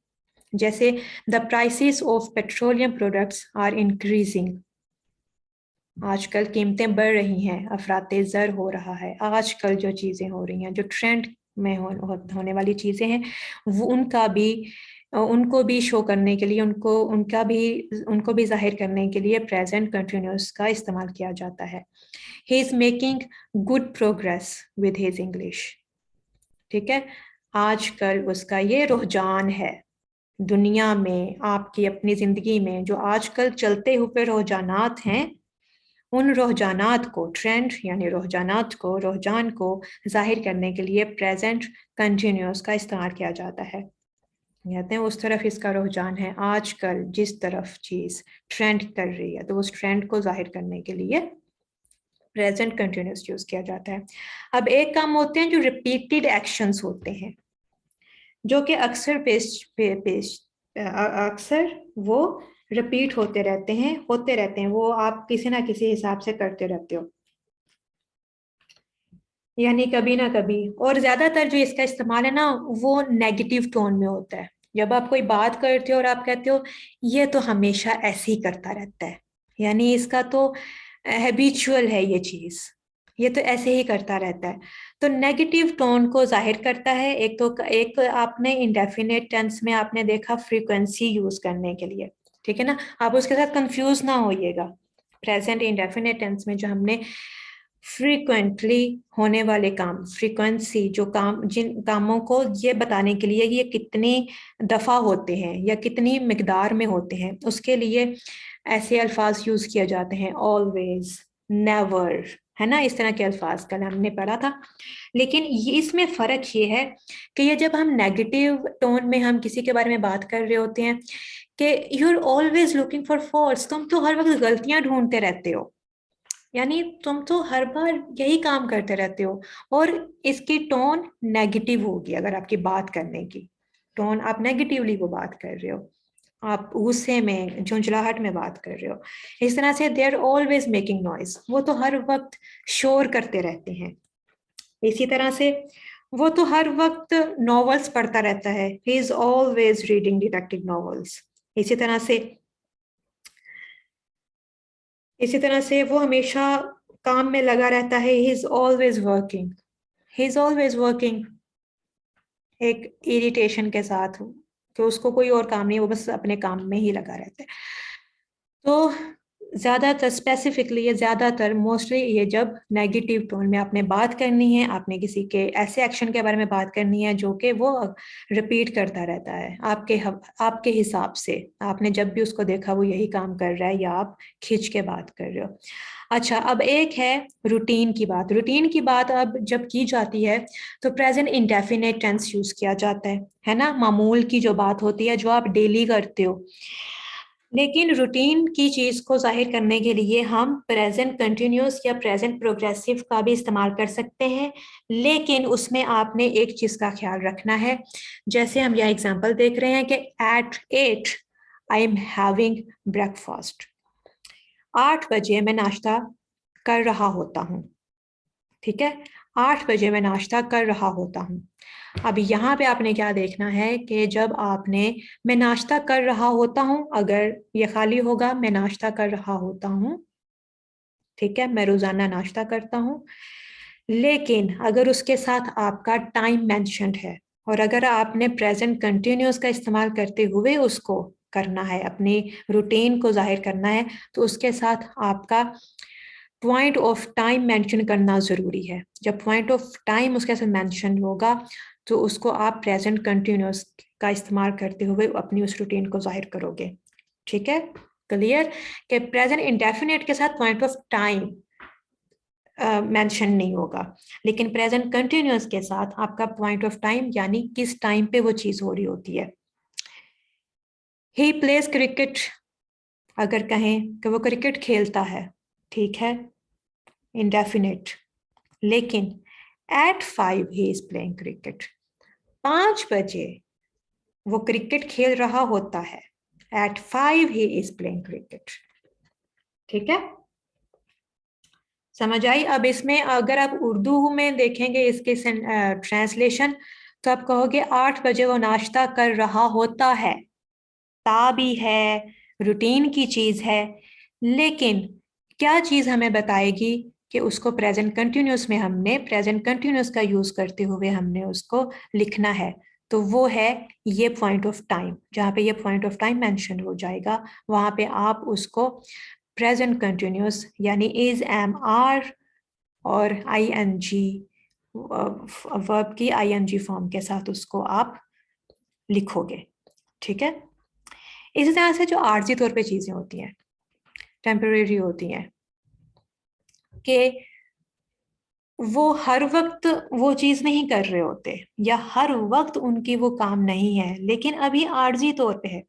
जैसे the prices of petroleum products are increasing, आजकल कीमतें बढ़ रही हैं, अफराते ज़र हो रहा है, आजकल जो चीज़ें हो रही हैं, जो ट्रेंड में होने वाली चीज़ें हैं, वो उनको भी शो करने के लिए, उनको भी जाहिर करने के लिए प्रेजेंट कंटिन्यूस का इस्तेमाल किया जाता है। He is making good progress with his English, ठीक है। आजकल उसका ये रुझान है दुनिया में, आपकी अपनी जिंदगी में जो आजकल चलते हुए रुझानात हैं, उन रुझानात को, ट्रेंड यानी रुझान को जाहिर करने के लिए प्रेजेंट कंटिन्यूस का इस्तेमाल किया जाता है। कहते हैं उस तरफ इसका रुझान है, आजकल जिस तरफ चीज ट्रेंड कर रही है, तो उस ट्रेंड को जाहिर करने के लिए प्रेजेंट कंटिन्यूस यूज किया जाता है। अब एक काम होते हैं जो रिपीटेड एक्शंस होते हैं, जो कि अक्सर वो रिपीट होते रहते हैं, वो आप किसी ना किसी हिसाब से करते रहते हो, यानी कभी ना कभी। और ज्यादातर जो इसका इस्तेमाल है ना, वो नेगेटिव टोन में होता है। जब आप कोई बात करते हो और आप कहते हो ये तो हमेशा ऐसे ही करता रहता है, यानी इसका तो हैबिचुअल है ये चीज, ये तो ऐसे ही करता रहता है, तो नेगेटिव टोन को जाहिर करता है। एक आपने इंडेफिनेट टेंस में आपने देखा फ्रीक्वेंसी यूज करने के लिए, ठीक है ना, आप उसके साथ कंफ्यूज ना होइएगा। प्रेजेंट इंडेफिनेट टेंस में जो हमने फ्रीक्वेंटली होने वाले काम, फ्रीक्वेंसी जो काम, जिन कामों को ये बताने के लिए कि ये कितनी दफा होते हैं या कितनी मिकदार में होते हैं, उसके लिए ऐसे अल्फाज यूज किए जाते हैं, ऑलवेज, नेवर, है ना, इस तरह के अल्फाज कल हमने पढ़ा था। लेकिन ये इसमें फर्क ये है कि ये जब हम नेगेटिव टोन में हम किसी के बारे में बात कर रहे होते हैं कि you are always looking for faults, तुम तो हर वक्त गलतियां ढूंढते रहते हो, यानी तुम तो हर बार यही काम करते रहते हो, और इसकी टोन नेगेटिव होगी। अगर आपकी बात करने की टोन, आप नेगेटिवली वो बात कर रहे हो, आप गुस्से में, झुंझलाहट में बात कर रहे हो, इस तरह से they are always making noise, वो तो हर वक्त शोर करते रहते हैं। इसी तरह से वो तो हर वक्त नॉवेल्स पढ़ता रहता है, he is always reading detective novels. इसी तरह से इसी तरह से वो हमेशा काम में लगा रहता है, he is always working, he is always working, एक इरिटेशन के साथ, कि उसको कोई और काम नहीं है, वो बस अपने काम में ही लगा रहता है। तो ज्यादातर स्पेसिफिकली, ये ज्यादातर मोस्टली ये जब नेगेटिव टोन में आपने बात करनी है, आपने किसी के ऐसे एक्शन के बारे में बात करनी है जो कि वो रिपीट करता रहता है आपके हिसाब से, आपने जब भी उसको देखा वो यही काम कर रहा है, या आप खींच के बात कर रहे हो। अच्छा, अब एक है रूटीन की बात। रूटीन की बात अब जब की जाती है तो प्रेजेंट इंडेफिनेट टेंस यूज किया जाता है ना, मामूल की जो बात होती है, जो आप डेली करते हो। लेकिन रूटीन की चीज को जाहिर करने के लिए हम प्रेजेंट कंटिन्यूस या प्रेजेंट प्रोग्रेसिव का भी इस्तेमाल कर सकते हैं, लेकिन उसमें आपने एक चीज का ख्याल रखना है। जैसे हम यहाँ एग्जांपल देख रहे हैं कि at 8 I am having breakfast, 8 बजे मैं नाश्ता कर रहा होता हूँ, ठीक है, 8 बजे मैं नाश्ता कर रहा होता हूँ। अब यहाँ पे आपने क्या देखना है कि जब आपने मैं नाश्ता कर रहा होता हूँ, अगर ये खाली होगा मैं नाश्ता कर रहा होता हूँ, ठीक है, मैं रोजाना नाश्ता करता हूँ। लेकिन अगर उसके साथ आपका टाइम मेंशन्ड है, और अगर आपने प्रेजेंट कंटिन्यूस का इस्तेमाल करते हुए उसको करना है, अपनी रूटीन को जाहिर करना है, तो उसके साथ आपका पॉइंट ऑफ टाइम मेंशन करना जरूरी है। जब पॉइंट ऑफ टाइम उसके साथ मेंशन होगा, तो उसको आप प्रेजेंट कंटिन्यूस का इस्तेमाल करते हुए अपनी उस रूटीन को जाहिर करोगे, ठीक है, क्लियर, कि प्रेजेंट इंडेफिनेट के साथ पॉइंट ऑफ टाइम मेंशन नहीं होगा, लेकिन प्रेजेंट कंटिन्यूस के साथ आपका पॉइंट ऑफ टाइम, यानी किस टाइम पे वो चीज हो रही होती है। ही प्लेज क्रिकेट, अगर कहें कि वो क्रिकेट खेलता है, ठीक है, इंडेफिनेट, लेकिन at 5 he is playing cricket, 5 बजे वो क्रिकेट खेल रहा होता है, at 5 he is playing cricket, ठीक है, समझ आई। अब इसमें अगर आप उर्दू में देखेंगे इसके ट्रांसलेशन, तो आप कहोगे 8 बजे वो नाश्ता कर रहा होता है, ता भी है, रूटीन की चीज है, लेकिन क्या चीज हमें बताएगी कि उसको प्रेजेंट कंटिन्यूस में हमने प्रेजेंट कंटिन्यूस का यूज करते हुए हमने उसको लिखना है, तो वो है ये पॉइंट ऑफ टाइम। जहाँ पे ये पॉइंट ऑफ टाइम मेंशन हो जाएगा, वहां पे आप उसको प्रेजेंट कंटिन्यूस यानी इज, एम, आर और आई एन जी वर्ब की आई एन जी फॉर्म के साथ उसको आप लिखोगे, ठीक है। इसी तरह से जो आर्जी तौर पे चीजें होती हैं, टेम्परेरी होती हैं, कि वो हर वक्त वो चीज नहीं कर रहे होते, या हर वक्त उनकी वो काम नहीं है, लेकिन अभी आर्जी तौर पे है।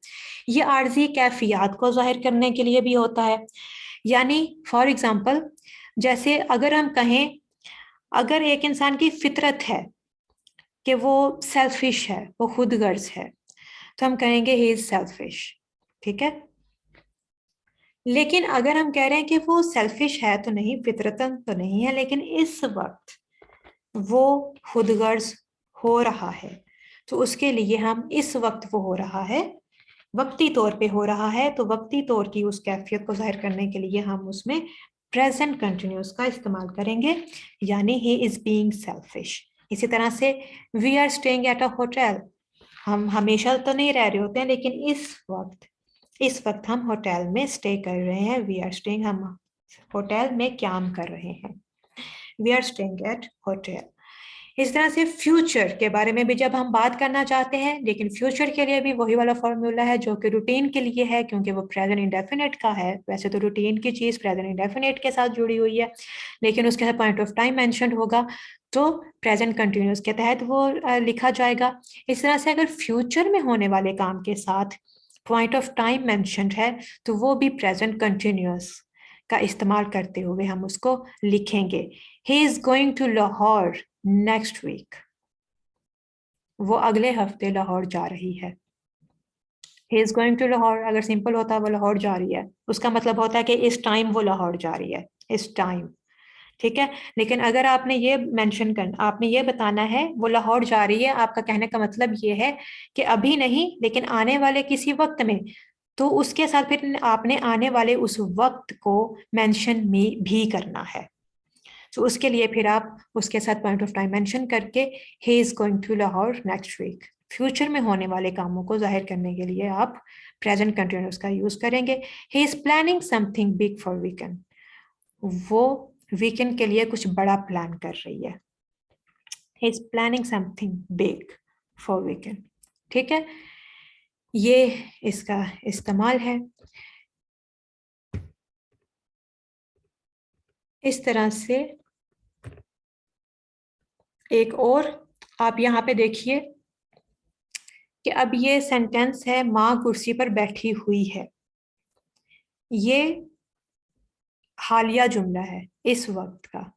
ये आर्जी कैफियत को जाहिर करने के लिए भी होता है, यानी फॉर एग्जाम्पल, जैसे अगर हम कहें, अगर एक इंसान की फितरत है कि वो सेल्फिश है, वो खुदगर्ज है, तो हम कहेंगे ही इज सेल्फिश, ठीक है। लेकिन अगर हम कह रहे हैं कि वो सेल्फिश है तो नहीं, फितरतन तो नहीं है, लेकिन इस वक्त वो खुदगर्ज हो रहा है, तो उसके लिए हम इस वक्त वो हो रहा है, वक्ती तौर पे हो रहा है, तो वक्ती तौर की उस कैफियत को जाहिर करने के लिए हम उसमें प्रेजेंट कंटिन्यूस का इस्तेमाल करेंगे, यानी ही इज बीइंग सेल्फिश। इसी तरह से we are staying at a hotel, हम हमेशा तो नहीं रह रहे होते हैं, लेकिन इस वक्त हम होटल में स्टे कर रहे हैं, वी आर स्टेइंग, हम होटल में क्याम कर रहे हैं, we are staying at hotel. इस तरह से फ्यूचर के बारे में भी जब हम बात करना चाहते हैं, लेकिन फ्यूचर के लिए भी वही वाला फॉर्मूला है जो कि रूटीन के लिए है, क्योंकि वो प्रेजेंट इंडेफिनिट का है। वैसे तो रूटीन की चीज प्रेजेंट इंडेफिनिट के साथ जुड़ी हुई है, लेकिन उसके साथ पॉइंट ऑफ टाइम मेंशन होगा, तो प्रेजेंट कंटिन्यूस के तहत वो लिखा जाएगा। इस तरह से अगर फ्यूचर में होने वाले काम के साथ पॉइंट ऑफ टाइम मेंशन है, तो वो भी प्रेजेंट कंटिन्यूस का इस्तेमाल करते हुए हम उसको लिखेंगे। He is going to Lahore next week, वो अगले हफ्ते लाहौर जा रही है। He is going to Lahore अगर सिंपल होता वो लाहौर जा रही है, उसका मतलब होता है कि इस टाइम वो लाहौर जा रही है, इस टाइम। ठीक है, लेकिन अगर आपने ये मेंशन करना, आपने ये बताना है वो लाहौर जा रही है, आपका कहने का मतलब ये है कि अभी नहीं लेकिन आने वाले किसी वक्त में, तो उसके साथ फिर आपने आने वाले उस वक्त को मेंशन भी करना है। तो उसके लिए फिर आप उसके साथ पॉइंट ऑफ टाइम मेंशन करके he is going to Lahore next week, future में होने वाले कामों को जाहिर करने के लिए आप प्रेजेंट कंटिन्यूस का यूज करेंगे। He is planning something big for weekend, वो वीकेंड के लिए कुछ बड़ा प्लान कर रही है। He is planning something big for weekend. ठीक है, ये इसका इस्तेमाल है। इस तरह से एक और आप यहाँ पे देखिए कि अब ये सेंटेंस है माँ कुर्सी पर बैठी हुई है, ये हालिया जुमला है इस वक्त का।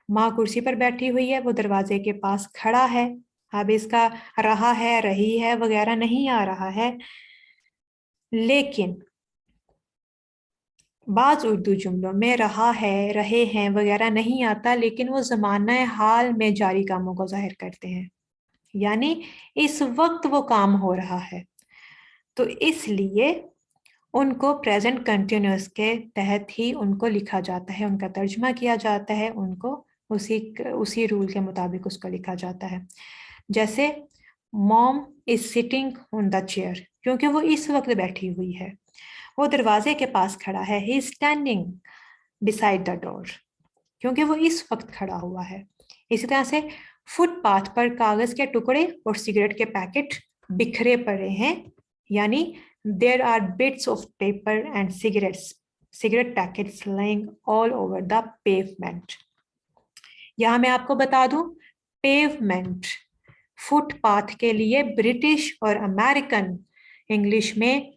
माँ कुर्सी पर बैठी हुई है, वो दरवाजे के पास खड़ा है। अब इसका रहा है, रही है वगैरह नहीं आ रहा है, लेकिन बाज उर्दू जुमलों में रहा है, रहे हैं वगैरह नहीं आता, लेकिन वो जमाना हाल में जारी कामों को जाहिर करते हैं, यानी इस वक्त वो काम हो रहा है, तो इसलिए उनको प्रेजेंट कंटिन्यूस के तहत ही उनको लिखा जाता है, उनका तर्जमा किया जाता है, उनको उसी उसी रूल के मुताबिक उसको लिखा जाता है। जैसे mom is sitting on the chair, क्योंकि वो इस वक्त बैठी हुई है। वो दरवाजे के पास खड़ा है, he is standing beside the door, क्योंकि वो इस वक्त खड़ा हुआ है। इसी तरह से फुटपाथ पर कागज के टुकड़े और सिगरेट के पैकेट बिखरे पड़े हैं, यानी there are bits of paper and cigarette packets lying all over the pavement. यहां मैं आपको बता दूं, पेवमेंट फुटपाथ के लिए ब्रिटिश और अमेरिकन इंग्लिश में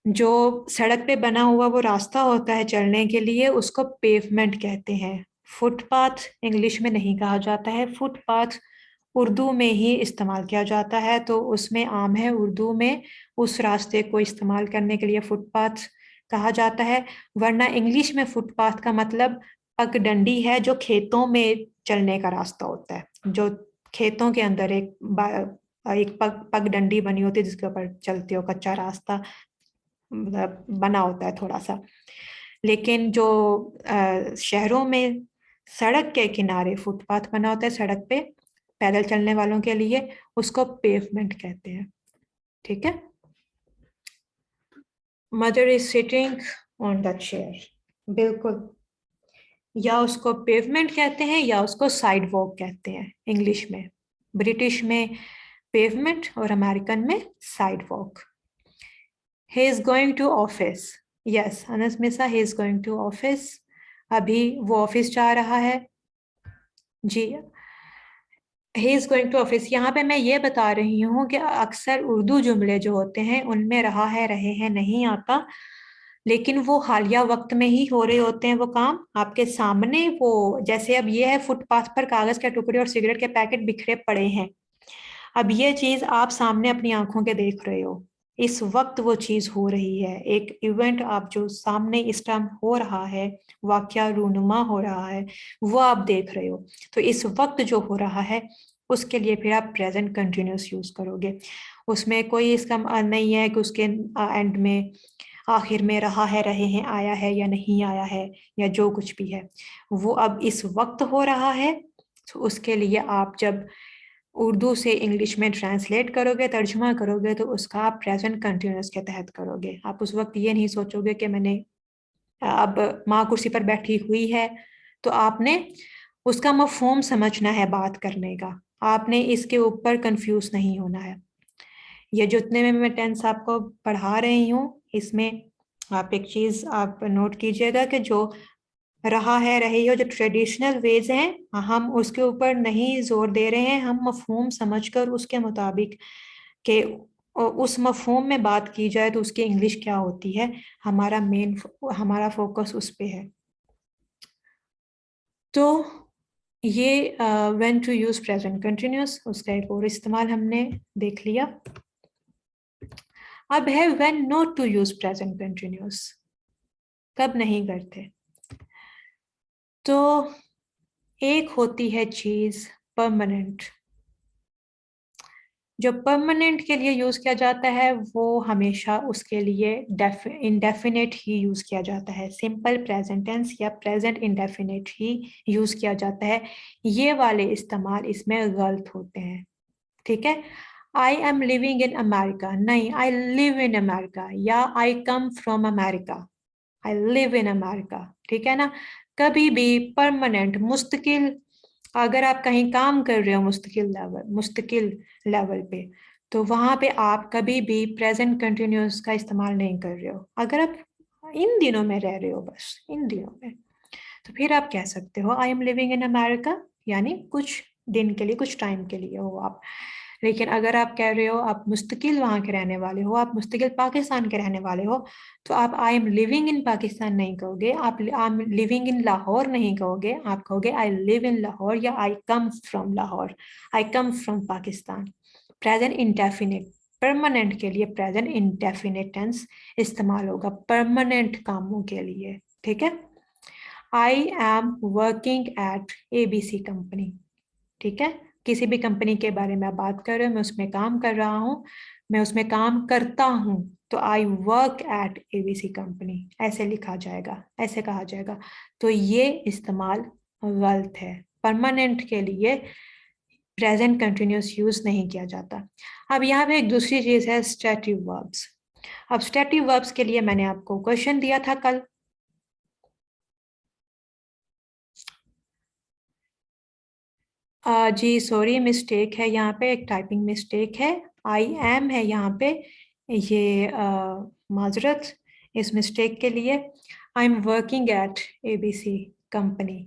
जो सड़क पे बना हुआ वो रास्ता होता है चलने के लिए, उसको पेवमेंट कहते हैं। फुटपाथ इंग्लिश में नहीं कहा जाता है, फुटपाथ उर्दू में ही इस्तेमाल किया जाता है, तो उसमें आम है उर्दू में उस रास्ते को इस्तेमाल करने के लिए फुटपाथ कहा जाता है। वरना इंग्लिश में फुटपाथ का मतलब पगडंडी है, जो खेतों में चलने का रास्ता होता है, जो खेतों के अंदर एक पगडंडी बनी होती है जिसके ऊपर चलते हो, कच्चा रास्ता मतलब बना होता है थोड़ा सा। लेकिन जो शहरों में सड़क के किनारे फुटपाथ बना होता है सड़क पे पैदल चलने वालों के लिए, उसको पेवमेंट कहते हैं। ठीक है, mother is sitting on the chair, बिल्कुल, या उसको पेवमेंट कहते हैं या उसको साइड वॉक कहते हैं इंग्लिश में, ब्रिटिश में पेवमेंट और अमेरिकन में side walk. he is going to office, yes Anas मिसा, he is going to office, अभी वो ऑफिस जा रहा है जी। he is going to office, यहाँ पे मैं ये बता रही हूँ कि अक्सर उर्दू जुमले जो होते हैं उनमें रहा है, रहे हैं नहीं आता, लेकिन वो हालिया वक्त में ही हो रहे होते हैं वो काम आपके सामने। वो जैसे अब ये है फुटपाथ पर कागज के टुकड़े और सिगरेट के पैकेट बिखरे पड़े हैं, अब ये चीज आप सामने अपनी आंखों के देख रहे हो, इस वक्त वो चीज हो रही है, एक इवेंट आप जो सामने इस टाइम हो रहा है, वाकया रूनुमा हो रहा है, वो आप देख रहे हो। तो इस वक्त जो हो रहा है उसके लिए फिर आप प्रेजेंट कंटिन्यूस यूज करोगे। उसमें कोई इसका नहीं है कि उसके एंड में, आखिर में रहा है, रहे हैं, आया है या नहीं आया है, या जो कुछ भी है वो अब इस वक्त हो रहा है। तो उसके लिए आप जब उर्दू से इंग्लिश में ट्रांसलेट करोगे, तर्जुमा करोगे, तो उसका आप प्रेजेंट कंटिन्यूस के तहत करोगे। आप उस वक्त ये नहीं सोचोगे कि मैंने अब माँ कुर्सी पर बैठी हुई है। तो आपने उसका मफहूम समझना है बात करने का, आपने इसके ऊपर कंफ्यूज नहीं होना है। ये जितने में मैं टेंस आपको पढ़ा रही हूँ, इसमें आप एक चीज आप नोट कीजिएगा कि जो रहा है, रही हो, जो ट्रेडिशनल वेज हैं, हम उसके ऊपर नहीं जोर दे रहे हैं। हम मफहूम समझकर उसके मुताबिक के उस मफहूम में बात की जाए तो उसकी इंग्लिश क्या होती है, हमारा फोकस उस पे है। तो ये when to use present continuous, उसका एक और इस्तेमाल हमने देख लिया। अब है when not to use present continuous, कब नहीं करते। तो एक होती है चीज परमानेंट। जो परमानेंट के लिए यूज किया जाता है वो हमेशा उसके लिए इंडेफिनेट ही यूज किया जाता है, सिंपल प्रेजेंट टेंस या प्रेजेंट इंडेफिनेट ही यूज किया जाता है। ये वाले इस्तेमाल इसमें गलत होते हैं, ठीक है। I am living in America, नहीं, आई लिव इन अमेरिका, या I come from America, I live in America, ठीक है ना। कभी भी परमानेंट मुस्तकिल, अगर आप कहीं काम कर रहे हो मुस्तकिल लेवल पे, तो वहां पे आप कभी भी प्रेजेंट कंटिन्यूस का इस्तेमाल नहीं कर रहे हो। अगर आप इन दिनों में रह रहे हो, बस इन दिनों में, तो फिर आप कह सकते हो आई एम लिविंग इन अमेरिका, यानी कुछ दिन के लिए, कुछ टाइम के लिए हो आप। लेकिन अगर आप कह रहे हो आप मुस्तकिल वहां के रहने वाले हो, आप मुस्तकिल पाकिस्तान के रहने वाले हो, तो आप I am living in Pakistan नहीं कहोगे, आप I am living in Lahore नहीं कहोगे, आप कहोगे आई लिव इन लाहौर या I come from Lahore, I come from Pakistan. Present indefinite, permanent के लिए प्रेजेंट इंडेफिनिट टेंस इस्तेमाल होगा, परमानेंट कामों के लिए, ठीक है। I am working at ABC company, ठीक है। किसी भी कंपनी के बारे में आप बात कर रहे हो, मैं उसमें काम कर रहा हूँ, मैं उसमें काम करता हूँ, तो I work at ABC company ऐसे लिखा जाएगा, ऐसे कहा जाएगा। तो ये इस्तेमाल गलत है, परमानेंट के लिए प्रेजेंट कंटिन्यूस यूज नहीं किया जाता। अब यहाँ पे एक दूसरी चीज है स्टैटिव वर्ब्स। अब स्टैटिव वर्ब्स के लिए मैंने आपको क्वेश्चन दिया था कल, जी सॉरी, मिस्टेक है यहाँ पे, एक टाइपिंग मिस्टेक है, आई एम है यहाँ पे, ये माजरत इस मिस्टेक के लिए। I am working at ABC company.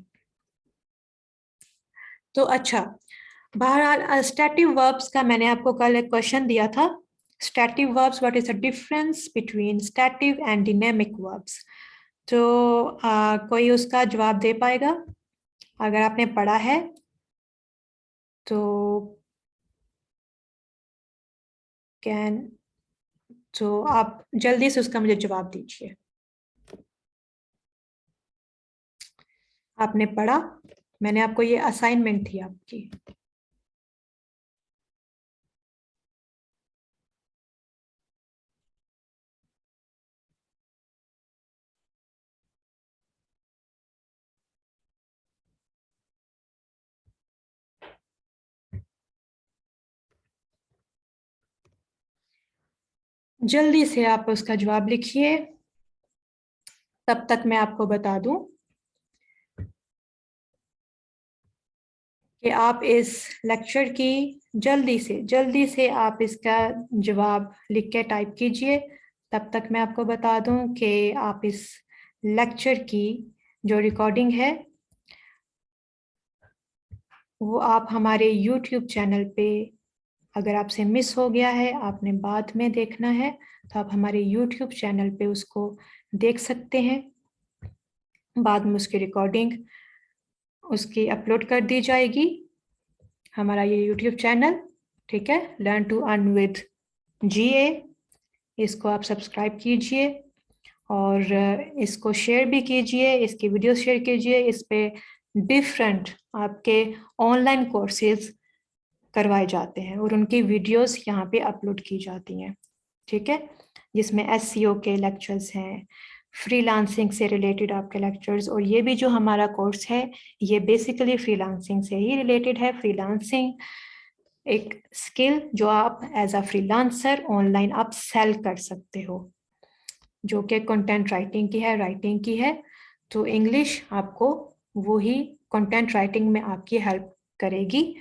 तो अच्छा, बहरहाल स्टैटिव वर्ब्स का मैंने आपको कल एक क्वेश्चन दिया था, स्टैटिव verbs, what is the difference between स्टैटिव and dynamic verbs. तो कोई उसका जवाब दे पाएगा? अगर आपने पढ़ा है तो कैन, तो आप जल्दी से उसका मुझे जवाब दीजिए। आपने पढ़ा? मैंने आपको ये असाइनमेंट थी आपकी। जल्दी से आप उसका जवाब लिखिए, तब तक मैं आपको बता दूं कि आप इस लेक्चर की जल्दी से आप इसका जवाब लिख के टाइप कीजिए। तब तक मैं आपको बता दूं कि आप इस लेक्चर की जो रिकॉर्डिंग है वो आप हमारे YouTube चैनल पे, अगर आपसे मिस हो गया है, आपने बाद में देखना है, तो आप हमारे YouTube चैनल पे उसको देख सकते हैं। बाद में उसकी रिकॉर्डिंग उसकी अपलोड कर दी जाएगी, हमारा ये YouTube चैनल, ठीक है, learn to earn with GA। इसको आप सब्सक्राइब कीजिए और इसको शेयर भी कीजिए, इसकी वीडियो शेयर कीजिए। इस पे डिफरेंट आपके ऑनलाइन कोर्सेज करवाए जाते हैं और उनकी वीडियोस यहाँ पे अपलोड की जाती हैं, ठीक है, जिसमें एसईओ के लेक्चर्स हैं, फ्रीलांसिंग से रिलेटेड आपके लेक्चर्स। और ये भी जो हमारा कोर्स है ये बेसिकली फ्रीलांसिंग से ही रिलेटेड है। फ्रीलांसिंग एक स्किल जो आप एज अ फ्रीलांसर ऑनलाइन आप सेल कर सकते हो, जो कि कंटेंट राइटिंग की है। तो इंग्लिश आपको वही कंटेंट राइटिंग में आपकी हेल्प करेगी।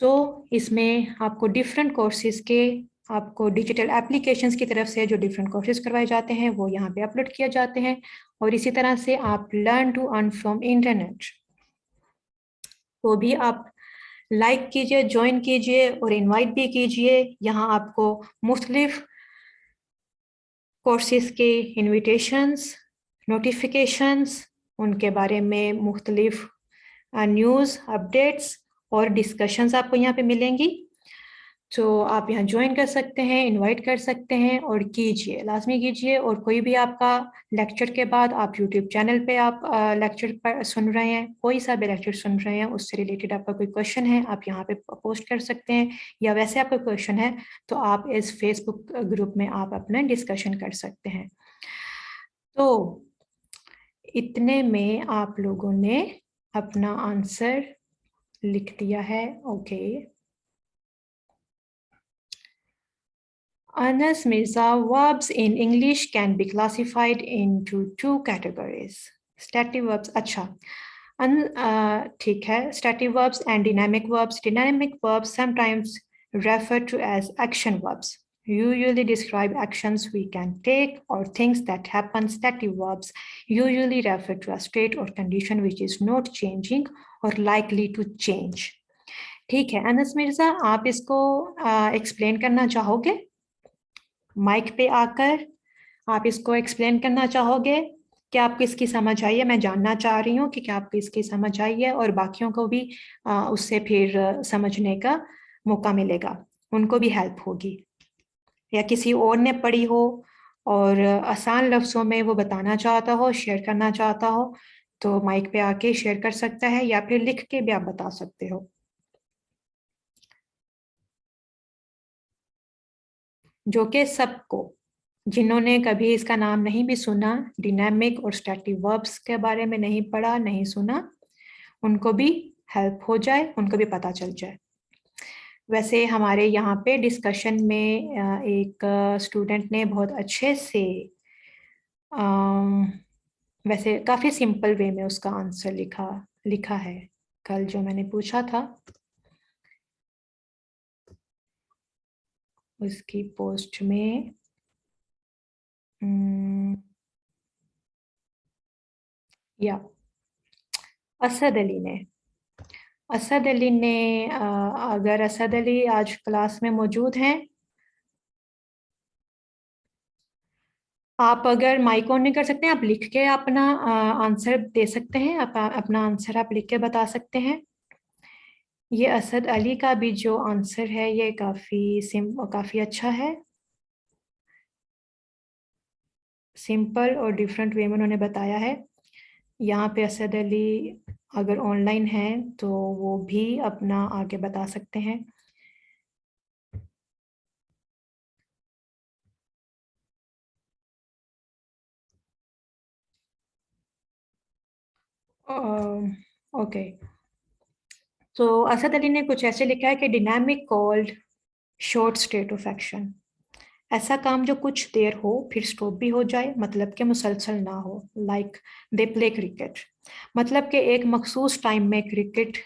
तो इसमें आपको डिफरेंट कोर्सेज के, आपको डिजिटल एप्लीकेशंस की तरफ से जो डिफरेंट कोर्सेज करवाए जाते हैं वो यहाँ पे अपलोड किए जाते हैं। और इसी तरह से आप learn to earn from internet, वो भी आप लाइक कीजिए, ज्वाइन कीजिए और इनवाइट भी कीजिए। यहाँ आपको मुख्तलिफ कोर्सेज के इनविटेशंस, नोटिफिकेशंस, उनके बारे में मुख्तलिफ न्यूज़ अपडेट्स और डिस्कशंस आपको यहाँ पे मिलेंगी। तो आप यहाँ ज्वाइन कर सकते हैं, इनवाइट कर सकते हैं और कीजिए, लाजमी कीजिए। और कोई भी आपका लेक्चर के बाद आप यूट्यूब चैनल पे आप लेक्चर पर सुन रहे हैं, कोई सा भी लेक्चर सुन रहे हैं, उससे रिलेटेड आपका कोई क्वेश्चन है आप यहाँ पे पोस्ट कर सकते हैं, या वैसे आपका क्वेश्चन है तो आप इस फेसबुक ग्रुप में आप अपना डिस्कशन कर सकते हैं। तो इतने में आप लोगों ने अपना आंसर लिख दिया है, okay. Anas Mirza, verbs in English can be classified into two categories. Static verbs, अच्छा, ठीक है, static verbs and dynamic verbs. Dynamic verbs sometimes referred to as action verbs. Usually describe actions we can take or things that happen. Static verbs usually refer to a state or condition which is not changing or likely to change. ठीक है अनस मिर्जा, आप इसको explain करना चाहोगे? Mic पे आकर आप इसको एक्सप्लेन करना चाहोगे? क्या आपको इसकी समझ आई है? मैं जानना चाह रही हूँ कि क्या आपको इसकी समझ आई है, और बाकियों को भी उससे फिर समझने का मौका मिलेगा, उनको भी हेल्प होगी। या किसी और ने पढ़ी हो और आसान लफ्जों में वो बताना चाहता हो, शेयर करना चाहता हो, तो माइक पे आके शेयर कर सकता है, या फिर लिख के भी आप बता सकते हो। जो कि सबको, जिन्होंने कभी इसका नाम नहीं भी सुना, डिनामिक और स्टैटिक वर्ब्स के बारे में नहीं पढ़ा, नहीं सुना, उनको भी हेल्प हो जाए, उनको भी पता चल जाए। वैसे हमारे यहाँ पे डिस्कशन में एक स्टूडेंट ने बहुत अच्छे से, वैसे काफ़ी सिंपल वे में उसका आंसर लिखा है। कल जो मैंने पूछा था उसकी पोस्ट में, या असद अली ने अगर असद अली आज क्लास में मौजूद हैं, आप अगर माइक ऑन नहीं कर सकते हैं, आप लिख के अपना आंसर दे सकते हैं, आप अपना आंसर आप लिख के बता सकते हैं। ये असद अली का भी जो आंसर है ये काफ़ी अच्छा है, सिंपल और डिफरेंट वे में उन्होंने बताया है। यहाँ पे असद अली अगर ऑनलाइन है तो वो भी अपना आगे बता सकते हैं। ओके, तो असद अली ने कुछ ऐसे लिखा है कि dynamic called short state of action, ऐसा काम जो कुछ देर हो फिर स्टॉप भी हो जाए, मतलब कि मुसलसल ना हो। लाइक दे प्ले क्रिकेट, मतलब कि एक मखसूस टाइम में क्रिकेट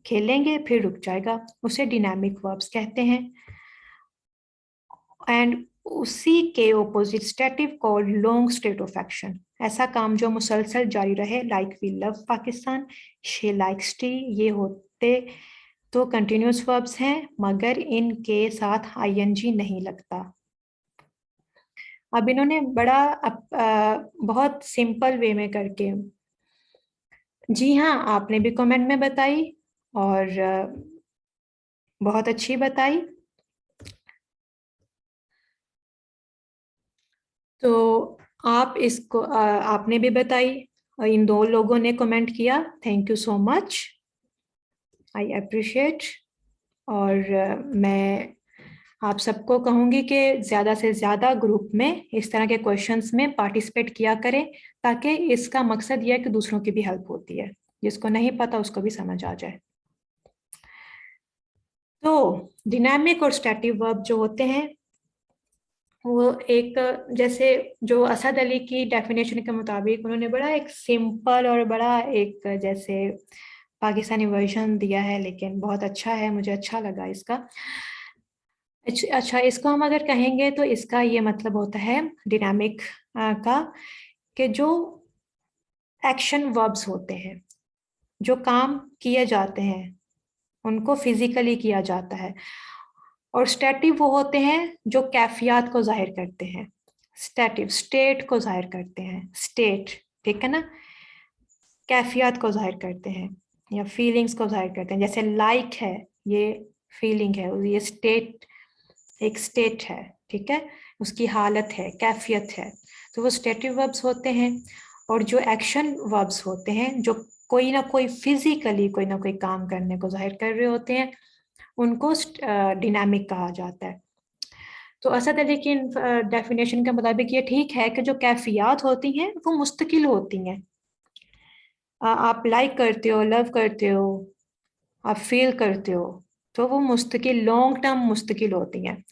खेलेंगे फिर रुक जाएगा, उसे डिनामिक वर्ब्स कहते हैं। एंड उसी के opposite static called long state of action, ऐसा काम जो मुसलसल जारी रहे। Like we love Pakistan, she likes tea, ये होते तो कंटिन्यूस वर्ब्स हैं मगर इनके साथ आईएनजी नहीं लगता। अब इन्होंने बहुत सिंपल वे में करके, जी हाँ, आपने भी कमेंट में बताई और बहुत अच्छी बताई। तो आप इसको आपने भी बताई और इन दो लोगों ने कमेंट किया, thank you so much, I appreciate. और मैं आप सबको कहूंगी कि ज़्यादा से ज़्यादा ग्रुप में इस तरह के क्वेश्चंस में पार्टिसिपेट किया करें, ताकि इसका मकसद यह है कि दूसरों की भी हेल्प होती है, जिसको नहीं पता उसको भी समझ आ जाए। तो डिनामिक और स्टैटिक वर्ब जो होते हैं वो एक, जैसे जो असद अली की डेफिनेशन के मुताबिक उन्होंने बड़ा एक सिंपल और बड़ा एक जैसे पाकिस्तानी वर्जन दिया है, लेकिन बहुत अच्छा है, मुझे अच्छा लगा इसका। अच्छा, इसको हम अगर कहेंगे तो इसका ये मतलब होता है डिनामिक का, कि जो एक्शन वर्ब्स होते हैं, जो काम किए जाते हैं, उनको फिजिकली किया जाता है। और स्टैटिव वो होते हैं जो कैफियत को जाहिर करते हैं। स्टैटिव स्टेट को जाहिर करते हैं, स्टेट, ठीक है ना, कैफियत को जाहिर करते हैं या फीलिंग्स को जाहिर करते हैं। जैसे लाइक है, ये फीलिंग है, ये स्टेट, एक स्टेट है, ठीक है, उसकी हालत है, कैफियत है। तो वो स्टेटिव वर्ब्स होते हैं। और जो एक्शन वर्ब्स होते हैं, जो कोई ना कोई फिजिकली कोई ना कोई काम करने को जाहिर कर रहे होते हैं, उनको डिनामिक कहा जाता है। तो असद अली की डेफिनेशन के मुताबिक ये ठीक है कि जो कैफियत होती हैं वो मुस्तकिल होती हैं। आप लाइक करते हो, लव करते हो, आप फील करते हो, तो वो मुस्तकिल, लॉन्ग टर्म मुस्तकिल होती हैं।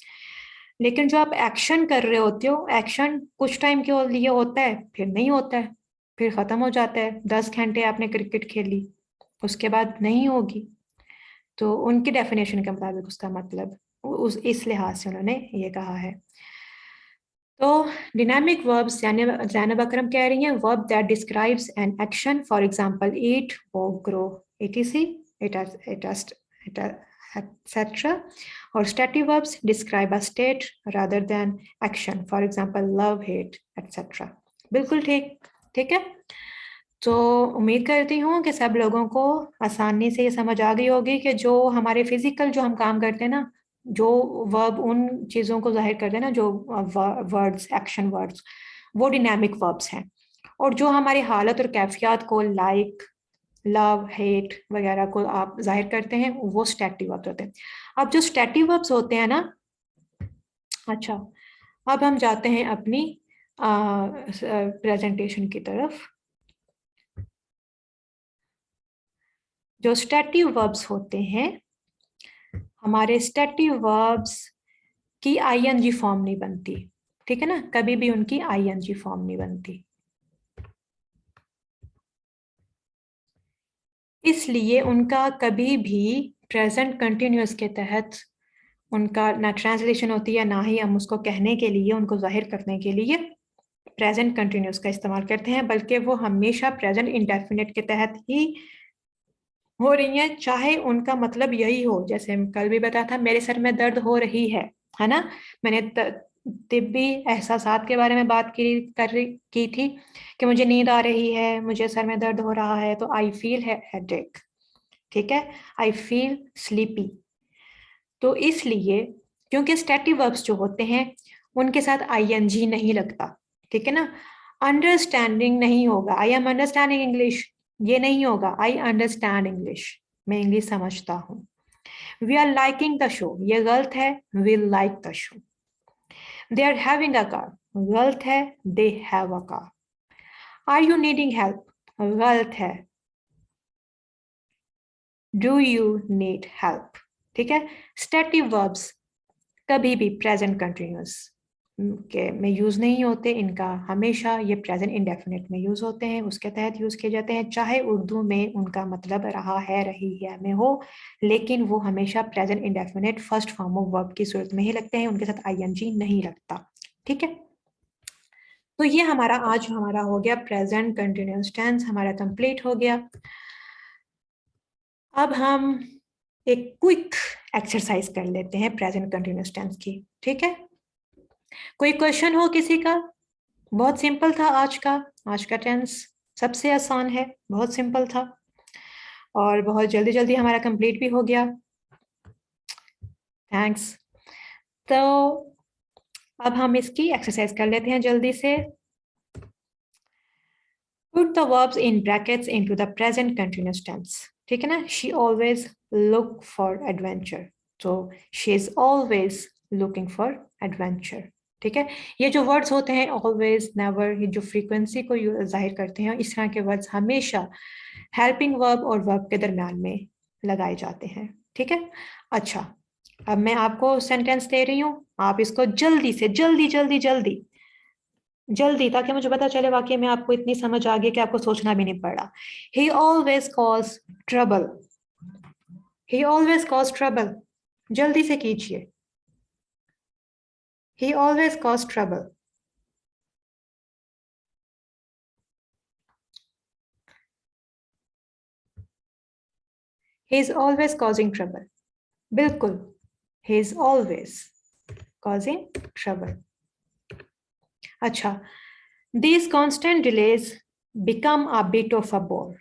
लेकिन जो आप एक्शन कर रहे होते हो, एक्शन कुछ टाइम के लिए होता है, फिर नहीं होता है, फिर खत्म हो जाता है। 10 घंटे आपने क्रिकेट खेली, उसके बाद नहीं होगी। तो उनकी डेफिनेशन के मुताबिक उसका मतलब उस इस लिहाज से उन्होंने ये कहा है। तो डिनामिक वर्ब्स, जैनब अकरम कह रही हैं, verb that describes an action, for example eat, walk, grow, etc, etc. और स्टैटिव verbs describe a state rather than action, for example love, hate, etc. बिल्कुल ठीक, ठीक है। तो उम्मीद करती हूँ कि सब लोगों को आसानी से ये समझ आ गई होगी कि जो हमारे फिजिकल जो हम काम करते हैं ना, जो वर्ब उन चीज़ों को जाहिर करते हैं ना, जो वर्ड्स, एक्शन वर्ड्स, वो डिनामिक वर्ब्स हैं। और जो हमारी हालत और कैफियत को, लाइक, लव, हेट वगैरह को आप जाहिर करते हैं, वो स्टैटिव वर्ब्स होते हैं। अब जो स्टैटिव वर्ब्स होते हैं ना, अच्छा, अब हम जाते हैं अपनी प्रेजेंटेशन की तरफ। जो स्टैटिव वर्ब्स होते हैं, हमारे स्टैटिव वर्ब्स की आईएनजी फॉर्म नहीं बनती, ठीक है ना, कभी भी उनकी आईएनजी फॉर्म नहीं बनती। इसलिए उनका कभी भी प्रेजेंट कंटिन्यूअस के तहत उनका ना ट्रांसलेशन होती है, ना ही हम उसको कहने के लिए, उनको जाहिर करने के लिए प्रेजेंट कंटिन्यूअस का इस्तेमाल करते हैं, बल्कि वो हमेशा प्रेजेंट इंडेफिनिट के तहत ही हो रही हैं, चाहे उनका मतलब यही हो। जैसे कल भी बताया था, मेरे सर में दर्द हो रही है ना, मैंने तिब्बी एहसासात के बारे में बात की थी कि मुझे नींद आ रही है, मुझे सर में दर्द हो रहा है, तो आई फील हेडेक, ठीक है, आई फील स्लीपी। तो इसलिए, क्योंकि स्टैटिव वर्ब्स जो होते हैं उनके साथ आईएनजी नहीं लगता, ठीक है ना। अंडरस्टैंडिंग नहीं होगा, आई एम अंडरस्टैंडिंग इंग्लिश, ये नहीं होगा, आई अंडरस्टैंड इंग्लिश, मैं इंग्लिश समझता हूँ। We are liking the show, ये गलत है, we like the show. They are having a car, गलत है, they have a car. Are you needing help, गलत है, डू यू नीड हेल्प, ठीक है। स्टैटिव वर्ब्स कभी भी प्रेजेंट कंटिन्यूअस के में यूज नहीं होते, इनका हमेशा ये प्रेजेंट इंडेफिनिट में यूज होते हैं, उसके तहत यूज किए जाते हैं, चाहे उर्दू में उनका मतलब रहा है, रही है में हो, लेकिन वो हमेशा present indefinite first form of verb की सूरत में ही लगते हैं, उनके साथ आईएनजी नहीं लगता, ठीक है। तो ये हमारा आज हमारा हो गया प्रेजेंट कंटिन्यूअस टेंस, हमारा कंप्लीट हो गया। अब हम एक क्विक एक्सरसाइज कर लेते हैं प्रेजेंट कंटिन्यूअस टेंस की, ठीक है। कोई क्वेश्चन हो किसी का? बहुत सिंपल था आज का टेंस सबसे आसान है, बहुत सिंपल था और बहुत जल्दी जल्दी हमारा कंप्लीट भी हो गया। थैंक्स। तो अब हम इसकी एक्सरसाइज कर लेते हैं जल्दी से। Put the verbs in brackets into the present continuous tense. ठीक है ना? She always look for adventure. So she is always looking for adventure. ठीक है? ये जो वर्ड्स होते हैं always, never, ये जो फ्रीक्वेंसी को जाहिर करते हैं, इस तरह के वर्ड्स हमेशा हेल्पिंग वर्ब और वर्ब के दरम्यान में लगाए जाते हैं। ठीक है? अच्छा, अब मैं आपको सेंटेंस दे रही हूँ, आप इसको जल्दी से जल्दी जल्दी जल्दी जल्दी, ताकि मुझे पता चले वाकई में आपको इतनी समझ आ गई कि आपको सोचना भी नहीं पड़ा। He always cause trouble. He always cause trouble, जल्दी से कीजिए। He always cause trouble. He is always causing trouble. बिल्कुल, he is always causing trouble. अच्छा, these constant delays become a bit of a bore.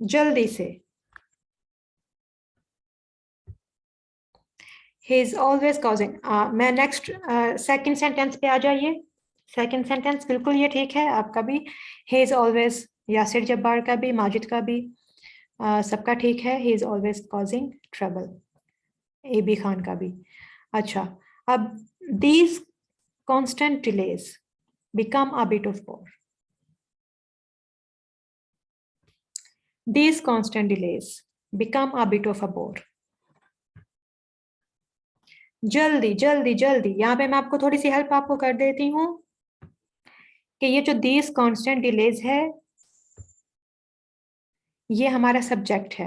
जल्दी से। He is always causing. मैं next second sentence पे आ जाइए। सेकंड सेंटेंस बिल्कुल ये ठीक है आपका भी। He is always, Yasir Jabbar का भी, माजिद का भी, सबका ठीक है। He is always causing trouble, A B Khan का भी। अच्छा, अब these constant delays become a bit of bore. These constant delays become a bit of a bore. जल्दी जल्दी जल्दी, यहाँ पे मैं आपको थोड़ी सी हेल्प आपको कर देती हूँ कि ये जो दीज कांस्टेंट डिलेज है, ये हमारा सब्जेक्ट है।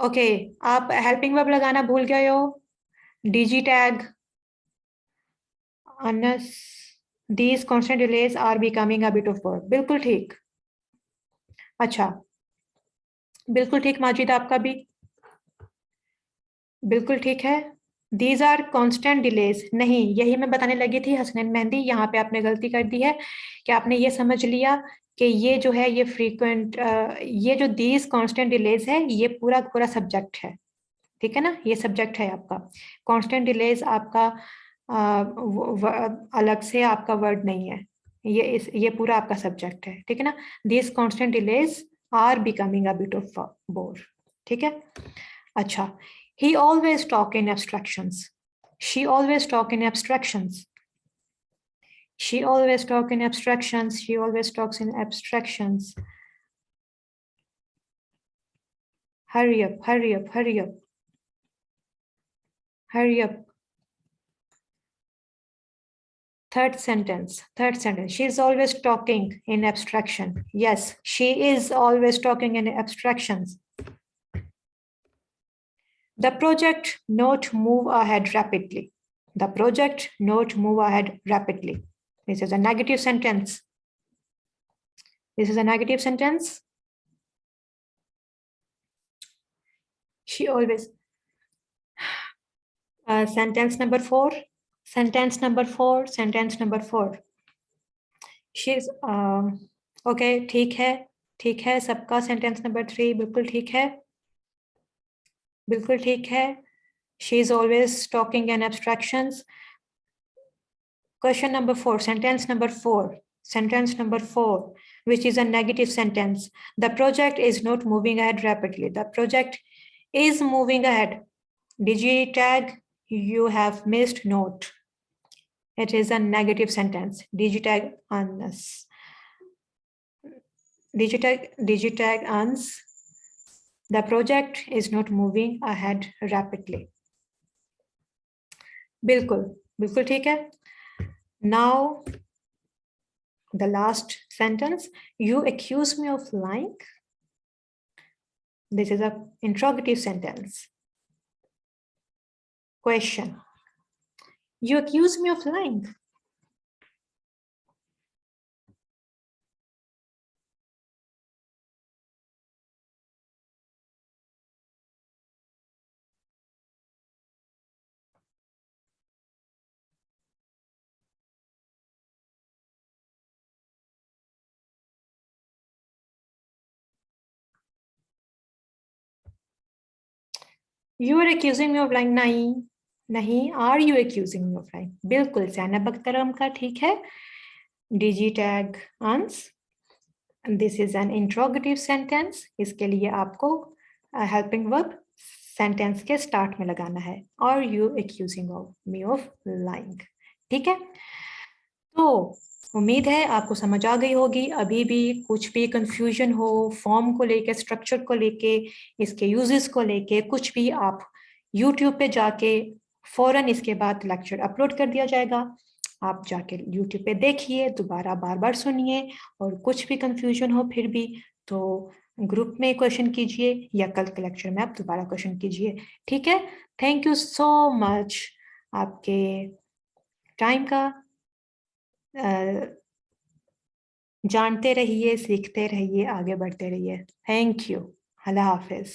ओके, आप हेल्पिंग वर्ब लगाना भूल गए हो। डीजी टैग, अनस, these constant delays are becoming a bit of verb, बिल्कुल ठीक। अच्छा, बिल्कुल ठीक माजिद आपका भी, बिल्कुल ठीक है। दीज आर कॉन्स्टेंट डिलेज नहीं, यही मैं बताने लगी थी हसनैन मेहंदी, यहाँ पे आपने गलती कर दी है कि आपने ये समझ लिया कि ये जो है ये फ्रीक्वेंट, ये जो दीज कॉन्स्टेंट डिलेज है ये पूरा पूरा सब्जेक्ट है। ठीक है ना? ये सब्जेक्ट है आपका। कॉन्स्टेंट डिलेज आपका अलग से आपका वर्ड नहीं है, ये पूरा आपका सब्जेक्ट है। ठीक है ना? These constant delays are becoming a bit of bore. ठीक है? अच्छा, he always talk in abstractions. She always talk in abstractions. She always talk in abstractions. She always talks in abstractions. Hurry up, hurry up, hurry up. Hurry up. Third sentence, third sentence. She is always talking in abstraction. Yes, she is always talking in abstractions. The project not move ahead rapidly. The project not move ahead rapidly. This is a negative sentence. This is a negative sentence. She always. Sentence number 4. Sentence number 4. Sentence number 4. She's okay. ठीक है, ठीक है सबका। Sentence number 3 बिल्कुल ठीक है, बिल्कुल ठीक है। She is always talking in abstractions. Question number 4. Sentence number 4. Sentence number 4, which is a negative sentence. The project is not moving ahead rapidly. The project is moving ahead. Digi tag, you have missed note. It is a negative sentence. Digitag uns. Digitag uns. The project is not moving ahead rapidly. बिल्कुल, बिल्कुल ठीक है। Now, the last sentence. You accuse me of lying. This is an interrogative sentence. Question. You accuse me of lying. You are accusing me of lying, नहीं नहीं, are you accusing me of lying, बिल्कुल सैनब अख्तरम का ठीक है। डिजी टैग आंस, this is an interrogative sentence, इसके लिए आपको हेल्पिंग वर्ब सेंटेंस के स्टार्ट में लगाना है, और you accusing of me of lying, ठीक है। तो उम्मीद है आपको समझ आ गई होगी। अभी भी कुछ भी कंफ्यूजन हो फॉर्म को लेके, स्ट्रक्चर को लेके, इसके यूजेस को लेके, कुछ भी, आप यूट्यूब पे जाके फौरन इसके बाद लेक्चर अपलोड कर दिया जाएगा, आप जाके यूट्यूब पे देखिए, दोबारा बार बार सुनिए, और कुछ भी कंफ्यूजन हो फिर भी तो ग्रुप में क्वेश्चन कीजिए, या कल के लेक्चर में आप दोबारा क्वेश्चन कीजिए, ठीक है। थैंक यू सो मच आपके टाइम का। जानते रहिए, सीखते रहिए, आगे बढ़ते रहिए। Thank you. Allah Hafiz.